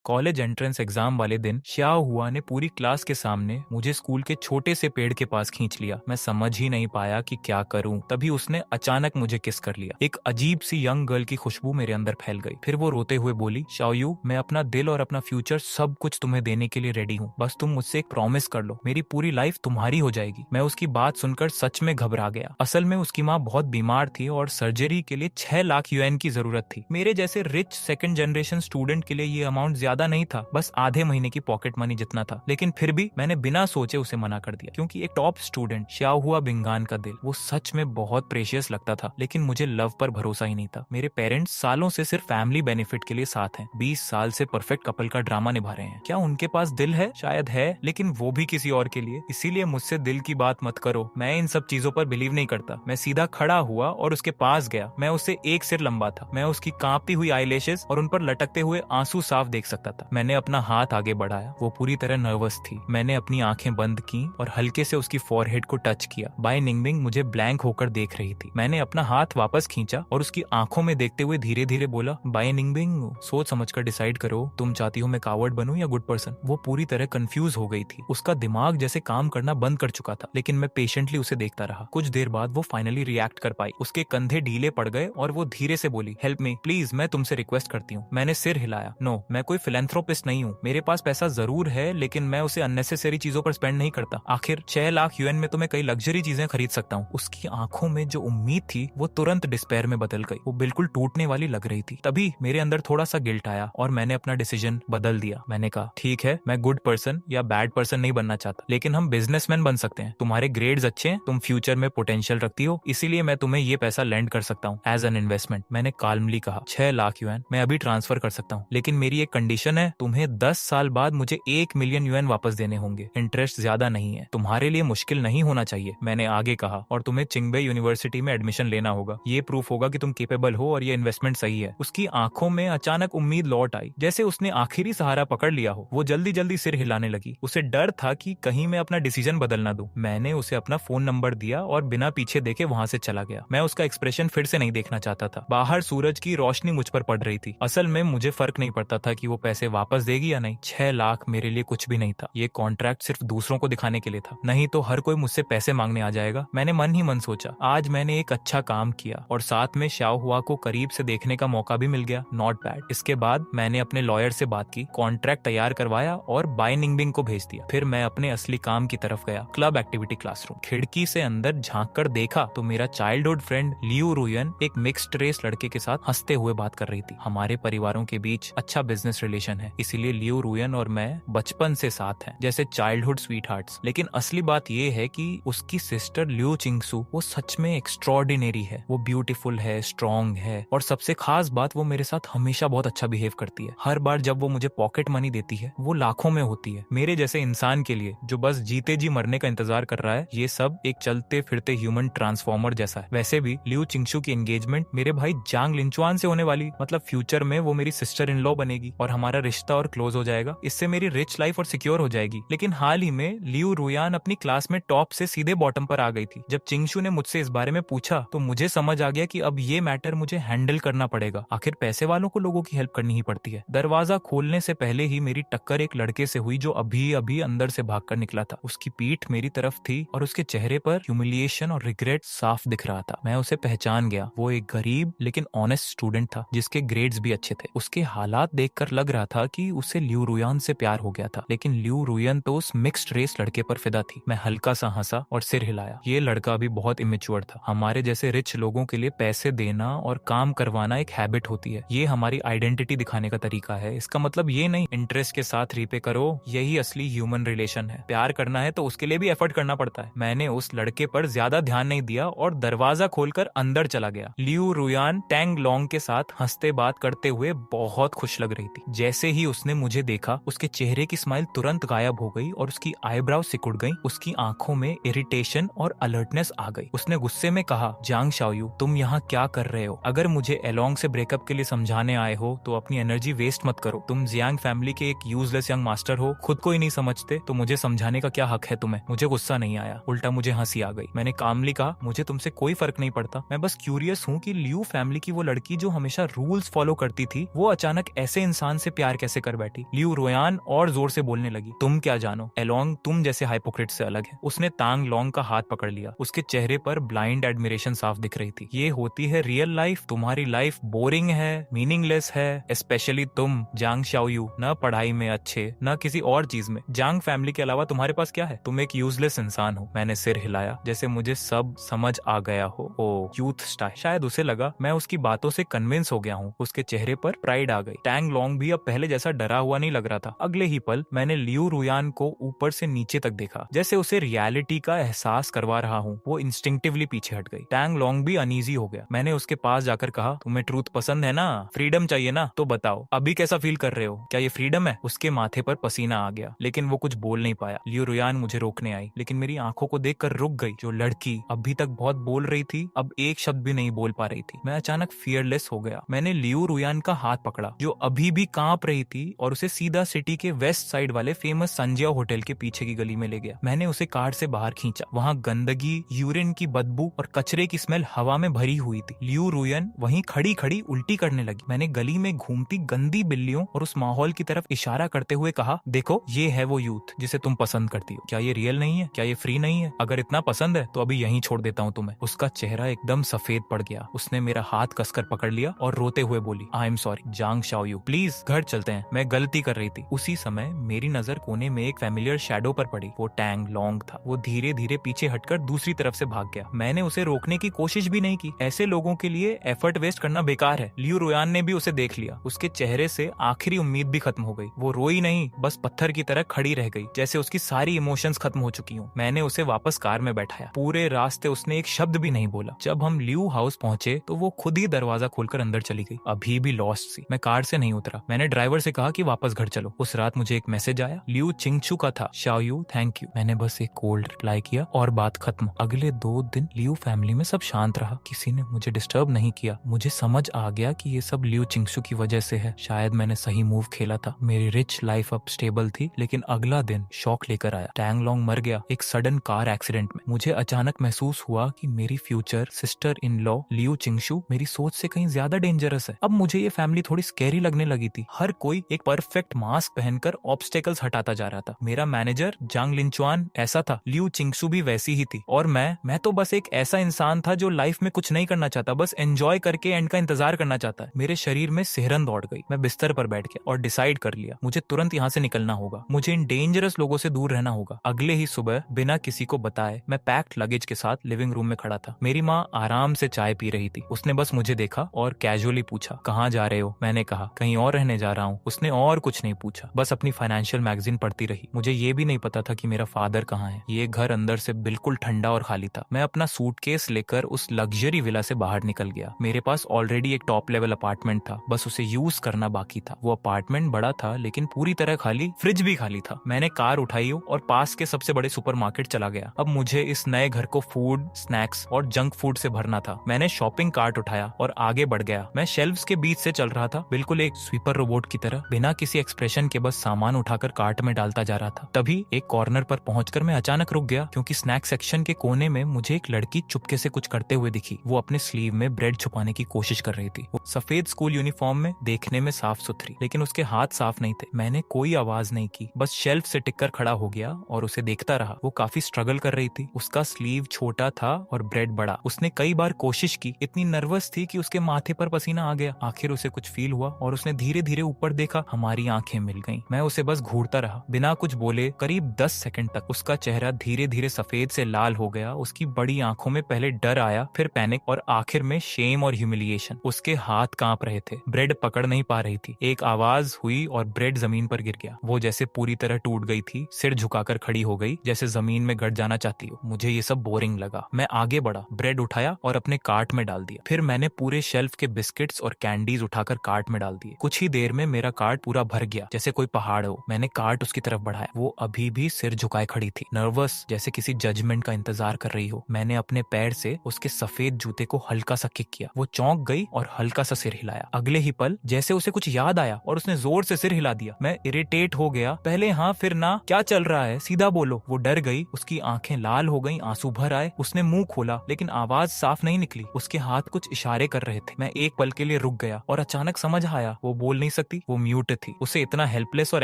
College entrance exam वाले दिन श्याओ हुआ ने पूरी क्लास के सामने मुझे स्कूल के छोटे से पेड़ के पास खींच लिया। मैं समझ ही नहीं पाया कि क्या करूं। तभी उसने अचानक मुझे किस कर लिया। एक अजीब सी यंग गर्ल की खुशबू मेरे अंदर फैल गई। फिर वो रोते हुए बोली, शाओयू, मैं अपना दिल और अपना फ्यूचर सब कुछ तुम्हें देने के लिए रेडी हूँ। बस तुम मुझसे एक प्रॉमिस कर लो, मेरी पूरी लाइफ तुम्हारी हो जाएगी। मैं उसकी बात सुनकर सच में घबरा गया। असल में उसकी माँ बहुत बीमार थी और सर्जरी के लिए 6 लाख UN की जरूरत थी। मेरे जैसे रिच सेकंड जनरेशन स्टूडेंट के लिए ये अमाउंट ज्यादा नहीं था, बस आधे महीने की पॉकेट मनी जितना था। लेकिन फिर भी मैंने बिना सोचे उसे मना कर दिया, क्योंकि एक टॉप स्टूडेंट श्याओ हुआ बिंगान का दिल वो सच में बहुत प्रेशियस लगता था। लेकिन मुझे लव पर भरोसा ही नहीं था। मेरे पेरेंट्स सालों से सिर्फ फैमिली बेनिफिट के लिए साथ हैं। 20 साल से परफेक्ट कपल का ड्रामा निभा रहे हैं। क्या उनके पास दिल है? शायद है, लेकिन वो भी किसी और के लिए। इसीलिए मुझसे दिल की बात मत करो। मैं इन सब चीजों पर बिलीव नहीं करता। मैं सीधा खड़ा हुआ और उसके पास गया। मैं उससे एक सिर लंबा था। मैं उसकी कांपती हुई आईलैशेस और उन पर लटकते हुए आंसू साफ देख सकता था। मैंने अपना हाथ आगे बढ़ाया। वो पूरी तरह नर्वस थी। मैंने अपनी आंखें बंद की और हल्के से उसकी फॉरहेड को टच किया। बाय निंगबिंग मुझे ब्लैंक होकर देख रही थी। मैंने अपना हाथ वापस खींचा और उसकी आंखों में देखते हुए धीरे धीरे बोला, बाय निंगबिंग, सोच समझकर डिसाइड करो, तुम चाहती हो मैं कावर्ड बनूं या गुड पर्सन? वो पूरी तरह कंफ्यूज हो गई थी। उसका दिमाग जैसे काम करना बंद कर चुका था। लेकिन मैं पेशेंटली उसे देखता रहा। कुछ देर बाद वो फाइनली रिएक्ट कर पाई। उसके कंधे ढीले पड़ गए और वो धीरे से बोली, हेल्प मी प्लीज, मैं तुमसे रिक्वेस्ट करती हूँ। मैंने सिर हिलाया। नो, मैं कोई फिलेंथ्रोपिस्ट नहीं हूँ। मेरे पास पैसा जरूर है, लेकिन मैं उसे अननेसेसरी चीजों पर स्पेंड नहीं करता। आखिर 6 लाख UN में तो मैं कई लग्जरी चीजें खरीद सकता हूँ। उसकी आंखों में जो उम्मीद थी वो तुरंत डिस्पेयर में बदल गई। वो बिल्कुल टूटने वाली लग रही थी। तभी मेरे अंदर थोड़ा सा गिल्ट आया और मैंने अपना डिसीजन बदल दिया। मैंने कहा, ठीक है, मैं गुड पर्सन या बैड पर्सन नहीं बनना चाहता, लेकिन हम बिजनेसमैन बन सकते हैं। तुम्हारे ग्रेड्स अच्छे हैं, तुम फ्यूचर में पोटेंशियल रखती हो, इसीलिए मैं तुम्हें ये पैसा लेंड कर सकता हूँ एज एन इन्वेस्टमेंट। मैंने काल्मली कहा, 6 लाख UN मैं अभी ट्रांसफर कर सकता हूँ, लेकिन मेरी एक कंडीशन है, तुम्हें 10 साल बाद मुझे 1 मिलियन UN वापस देने होंगे। इंटरेस्ट ज्यादा नहीं है। तुम्हारे लिए मुश्किल नहीं होना चाहिए, मैंने आगे कहा, और तुम्हें चिंगबे यूनिवर्सिटी में एडमिशन लेना होगा। ये प्रूफ होगा कि तुम केपेबल हो और ये इन्वेस्टमेंट सही है। उसकी आंखों में अचानक उम्मीद लौट आई, जैसे उसने आखिरी सहारा पकड़ लिया हो। वो जल्दी जल्दी सिर हिलाने लगी। उसे डर था कि कहीं मैं अपना डिसीजन बदल ना दूं। मैंने उसे अपना फोन नंबर दिया और बिना पीछे देखे वहां से चला गया। मैं उसका एक्सप्रेशन फिर से नहीं देखना चाहता था। बाहर सूरज की रोशनी मुझ पर पड़ रही थी। असल में मुझे फर्क नहीं पड़ता था कि वो पैसे वापस देगी या नहीं। 6 लाख मेरे लिए कुछ भी नहीं था। ये कॉन्ट्रैक्ट सिर्फ दूसरों को दिखाने के लिए था, नहीं तो हर कोई मुझसे पैसे मांगने आ जाएगा। मैंने मन ही मन सोचा, आज मैंने एक अच्छा काम किया और साथ में श्याओ हुआ को करीब से देखने का मौका भी मिल गया। Not bad. इसके बाद मैंने अपने लॉयर से बात की, कॉन्ट्रैक्ट तैयार करवाया और बाय निंगबिंग को भेज दिया। फिर मैं अपने असली काम की तरफ गया, क्लब एक्टिविटी क्लासरूम। खिड़की से अंदर झांक कर देखा तो मेरा चाइल्डहुड फ्रेंड लियू रुयन एक मिक्स्ड रेस लड़के के साथ हंसते हुए बात कर रही थी। हमारे परिवारों के बीच अच्छा बिजनेस रिलेशन है, इसीलिए लियू रुयन और मैं बचपन से साथ हैं, जैसे चाइल्डहुड स्वीट हार्ट्स। लेकिन असली बात ये है कि उसकी सिस्टर लियू चिंगसू वो सच में एक्स्ट्रॉर्डिनरी है। वो ब्यूटीफुल है, स्ट्रॉन्ग है, और सबसे खास बात, वो मेरे साथ हमेशा बहुत अच्छा बिहेव करती है। हर बार जब वो मुझे पॉकेट मनी देती है वो लाखों में होती है। मेरे जैसे इंसान के लिए जो बस जीते जी मरने का इंतजार कर रहा है, ये सब एक चलते फिरते ह्यूमन ट्रांसफॉर्मर जैसा है। वैसे भी लियू चिंगसू की एंगेजमेंट मेरे भाई जांग लिंचुआन से होने वाली, मतलब फ्यूचर में वो मेरी सिस्टर इन लॉ बनेगी और हमारा रिश्ता और क्लोज हो जाएगा। इससे मेरी रिच लाइफ और सिक्योर हो जाएगी। लेकिन हाल ही में लियू रुयान अपनी क्लास में टॉप से सीधे बॉटम पर आ गई थी। जब चिंगसू ने मुझसे इस बारे में पूछा तो मुझे समझ आ गया कि अब ये मैटर मुझे हैंडल करना पड़ेगा। आखिर पैसे वालों को लोगों की हेल्प करनी ही पड़ती है। दरवाजा खोलने से पहले ही मेरी टक्कर एक लड़के से हुई जो अभी अभी अंदर से भागकर निकला था। उसकी पीठ मेरी तरफ थी और उसके चेहरे पर ह्यूमिलिएशन और रिग्रेट साफ दिख रहा था। मैं उसे पहचान गया। वो एक गरीब लेकिन ऑनेस्ट स्टूडेंट था जिसके ग्रेड्स भी अच्छे थे। उसके हालात देखकर लग रहा था कि उसे लियू रुयान से प्यार हो गया था, लेकिन लियू रुयन तो उस मिक्स्ड रेस लड़के पर फिदा थी। मैं हल्का सा हंसा और सिर हिलाया। ये लड़का भी बहुत इमेच्योर था। हमारे जैसे रिच लोगों के लिए पैसे देना और काम करवाना एक हैबिट होती है। ये हमारी आइडेंटिटी दिखाने का तरीका है। इसका मतलब ये नहीं इंटरेस्ट के साथ रीपे करो। यही असली ह्यूमन रिलेशन है। प्यार करना है तो उसके लिए भी एफर्ट करना पड़ता है। मैंने उस लड़के पर ज्यादा ध्यान नहीं दिया और दरवाजा खोलकर अंदर चला गया। लियू रुयान टैंग लॉन्ग के साथ हंसते बात करते हुए बहुत खुश लग रही थी। जैसे ही उसने मुझे देखा उसके चेहरे की स्माइल तुरंत गायब हो गई और उसकी आईब्राउ सिकुड़ गई। उसकी आंखों में इरिटेशन और अलर्टनेस आ गई। उसने गुस्से में कहा, जांग शाओयू, तुम यहाँ क्या कर रहे हो? अगर मुझे एलोंग से ब्रेकअप के लिए समझाने आए हो तो अपनी एनर्जी वेस्ट मत करो। तुम जियांग फैमिली के एक यूजलेस यंग मास्टर हो, खुद को ही नहीं समझते, तो मुझे समझाने का क्या हक है तुम्हें? मुझे गुस्सा नहीं आया, उल्टा मुझे हंसी आ गई। मैंने कामली कहा, मुझे तुमसे कोई फर्क नहीं पड़ता। मैं बस क्यूरियस हूँ कि लियू फैमिली की वो लड़की जो हमेशा रूल्स फॉलो करती थी, वो अचानक ऐसे इंसान से प्यार कैसे कर बैठी। लियू रोयान और जोर से बोलने लगी, तुम क्या जानो, एलोंग तुम जैसे हाइपोक्रेट से अलग है। उसने तांग लोंग का हाथ पकड़ लिया। उसके चेहरे पर ब्लाइंड एडमिरेशन साफ दिख रही थी। ये होती है रियल लाइफ, तुम्हारी लाइफ बोरिंग है, मीनिंगलेस है, स्पेशली तुम जांग शाओयू, न पढ़ाई में अच्छे न किसी और चीज में। जांग फैमिली के अलावा तुम्हारे पास क्या है, तुम एक यूजलेस इंसान हो। मैंने सिर हिलाया जैसे मुझे सब समझ आ गया हो। ओ यूथ स्टाइल, शायद उसे लगा मैं उसकी बातों से कन्विंस हो गया हूँ। उसके चेहरे पर प्राइड आ गई। टैंग लोंग भी अब पहले जैसा डरा हुआ नहीं लग रहा था। अगले ही पल मैंने लियू रुयान को ऊपर से नीचे तक देखा, जैसे उसे रियलिटी का एहसास करवा रहा हूँ। वो इंस्टिंक्टिवली पीछे हट गई। टैंग लोंग भी अनईजी हो गया। मैंने उसके पास जाकर कहा, तुम्हें ट्रूथ पसंद है ना, फ्रीडम चाहिए ना, तो बताओ अभी कैसा फील कर रहे हो, क्या ये फ्रीडम है? उसके माथे पर पसीना आ गया, लेकिन वो कुछ बोल नहीं पाया। लियू रुयान मुझे रोकने आई, लेकिन मेरी आंखों को देखकर रुक गई। जो लड़की अभी तक बहुत बोल रही थी, अब एक शब्द भी नहीं बोल पा रही थी। मैं अचानक फियरलेस हो गया। मैंने लियू रुयान का हाथ पकड़ा, जो अभी भी कांप रही थी, और उसे सीधा सिटी के वेस्ट साइड वाले फेमस संजिया होटल के पीछे की गली में ले गया। मैंने उसे कार से बाहर खींचा। वहां गंदगी, यूरिन की बदबू और कचरे की स्मेल हवा में भरी हुई थी। लियू रुयन वहीं खड़ी खड़ी उल्टी करने लगी। मैंने गली में घूमती गंदी बिल्लियों और उस माहौल की तरफ इशारा करते हुए कहा, देखो ये है वो यूथ जिसे तुम पसंद करती हो। क्या ये रियल नहीं है? क्या ये फ्री नहीं है? अगर इतना पसंद है तो अभी यहीं छोड़ देता हूँ तुम्हें। उसका चेहरा एकदम सफेद पड़ गया। उसने मेरा हाथ कसकर पकड़ लिया और रोते हुए बोली, I am sorry Zhang Shaoyu, please घर चलते हैं, मैं गलती कर रही थी। उसी समय मेरी नजर कोने में एक फैमिलियर शैडो पर पड़ी। वो टैंग लोंग था। वो धीरे धीरे पीछे हटकर दूसरी तरफ से भाग गया। मैंने उसे रोकने की कोशिश भी नहीं की। ऐसे लोगों के लिए एफर्ट वेस्ट करना बेकार है। लियू रुयान ने भी उसे देख लिया। उसके चेहरे से आखिरी उम्मीद भी खत्म हो गई। वो रोई नहीं, बस पत्थर की तरह खड़ी रह गई, जैसे उसकी सारी इमोशंस खत्म हो चुकी हूँ। मैंने उसे वापस कार में बैठाया। पूरे रास्ते उसने एक शब्द भी नहीं बोला। जब हम लियू हाउस पहुंचे तो वो खुद ही दरवाजा खोलकर अंदर चली गई, अभी भी लॉस्ट सी। मैं कार से नहीं उतरा। मैंने ड्राइवर से कहा कि वापस घर चलो। उस रात मुझे एक मैसेज आया, लियू चिंगचू का था, शाओयू थैंक यू। मैंने बस एक कोल्ड रिप्लाई किया और बात खत्म। अगले 2 दिन लियू फैमिली में सब शांत रहा। किसी ने मुझे डिस्टर्ब नहीं किया। मुझे समझ आ गया कि ये सब लियू चिंगचू की वजह से है। शायद मैंने सही मूव खेला था। मेरी रिच लाइफ अब स्टेबल थी, लेकिन अगला दिन शॉक लेकर आया। टैंग लोंग मर गया एक सडन कार एक्सीडेंट में। मुझे अचानक महसूस हुआ कि मेरी future sister in law Liu Qingshu मेरी सोच से कहीं ज्यादा डेंजरस है। अब मुझे ये फैमिली थोड़ी स्कैरी लगने लगी थी। हर कोई एक परफेक्ट मास्क पहनकर ऑब्स्टेकल्स हटाता जा रहा था। मेरा मैनेजर जांग लिंचुआन ऐसा था, लियू चिंगशू भी वैसी ही थी, और मैं तो बस एक ऐसा इंसान था जो लाइफ में कुछ नहीं करना चाहता, बस एंजॉय करके एंड का इंतजार करना चाहता है। मेरे शरीर में सिहरन दौड़ गई। मैं बिस्तर पर बैठ गया और डिसाइड कर लिया, मुझे तुरंत यहाँ से निकलना होगा। मुझे इन डेंजरस लोगों से दूर रहना होगा। अगले ही सुबह बिना किसी को बताए मैं पैक्ड लगेज के साथ लिविंग रूम में खड़ा था। मेरी माँ आराम से चाय पी रही थी। उसने बस मुझे देखा और कैजुअली पूछा, कहाँ जा रहे हो? मैंने कहा, कहीं और रहने जा रहा हूँ। उसने और कुछ नहीं पूछा, बस अपनी फाइनेंशियल मैगजीन पढ़ती रही। मुझे ये भी नहीं पता था कि मेरा फादर कहाँ है। ये घर अंदर से बिल्कुल ठंडा और खाली था। मैं अपना सूटकेस लेकर उस लग्जरी विला से बाहर निकल गया। मेरे पास ऑलरेडी एक टॉप लेवल अपार्टमेंट था, बस उसे यूज करना बाकी था। वो अपार्टमेंट बड़ा था लेकिन पूरी तरह खाली, फ्रिज भी खाली था। मैंने कार उठाई और पास के सबसे बड़े सुपरमार्केट चला गया। अब मुझे इस नए घर को फूड, स्नैक्स और जंक फूड से भरना था। मैंने शॉपिंग कार्ट उठाया और आगे बढ़ गया। मैं शेल्व्स के बीच से चल रहा था, बिल्कुल एक स्वीपर रोबोट की तरह, बिना किसी एक्सप्रेशन के बस सामान उठाकर कार्ट में डालता जा रहा था। तभी एक कॉर्नर पर पहुंचकर मैं अचानक रुक गया, क्योंकि स्नैक सेक्शन के कोने में मुझे एक लड़की चुपके से कुछ करते हुए दिखी। वो अपने स्लीव में ब्रेड छुपाने की कोशिश कर रही थी। वो सफेद स्कूल यूनिफॉर्म में, देखने में साफ सुथरी, लेकिन उसके हाथ साफ नहीं थे। मैंने कोई आवाज नहीं की, बस शेल्फ से टिककर खड़ा हो गया और उसे देखता रहा। वो काफी स्ट्रगल कर रही थी। उसका स्लीव छोटा था और ब्रेड बड़ा। उसने कई बार कोशिश की, इतनी नर्वस थी कि उसके माथे पर पसीना आ गया। आखिर उसे कुछ फील हुआ और उसने धीरे धीरे ऊपर देखा। हमारी आंखें मिल गईं। मैं उसे बस घूरता रहा, बिना कुछ बोले, करीब 10 सेकंड तक। उसका चेहरा धीरे धीरे सफेद से लाल हो गया। उसकी बड़ी आंखों में पहले डर आया, फिर पैनिक और आखिर में शेम और ह्यूमिलिएशन। उसके हाथ कांप रहे थे, ब्रेड पकड़ नहीं पा रही थी। एक आवाज हुई और ब्रेड जमीन पर गिर गया। वो जैसे पूरी तरह टूट गई थी, सिर झुकाकर खड़ी हो गई, जैसे जमीन में गड़ जाना चाहती हो। मुझे ये सब बोरिंग लगा। मैं आगे बढ़ा, ब्रेड उठाया और अपने कार्ट में डाल दिया। फिर मैंने पूरे शेल्फ के बिस्किट्स और कैंडीज उठाकर कार्ट में डाल दिए। कुछ ही देर में मेरा कार्ट पूरा भर गया, जैसे कोई पहाड़ हो। मैंने कार्ट उसकी तरफ बढ़ाया। वो अभी भी सिर झुकाए खड़ी थी, नर्वस, जैसे किसी जजमेंट का इंतजार कर रही हो। मैंने अपने पैर से उसके सफेद जूते को हल्का सा किक किया। वो चौंक गई और हल्का सा सिर हिलाया। अगले ही पल जैसे उसे कुछ याद आया और उसने जोर से सिर हिला दिया। मैं इरिटेट हो गया, पहले हाँ फिर ना, क्या चल रहा है, सीधा बोलो। वो डर गई, उसकी आंखें लाल हो गईं, आंसू भर आए। उसने मुंह खोला लेकिन आवाज साफ नहीं निकली। उसके हाथ कुछ इशारे कर रहे थे। मैं एक पल के लिए रुक गया और अचानक समझ आया, वो बोल नहीं सकती? वो म्यूट थी। उसे इतना हेल्पलेस और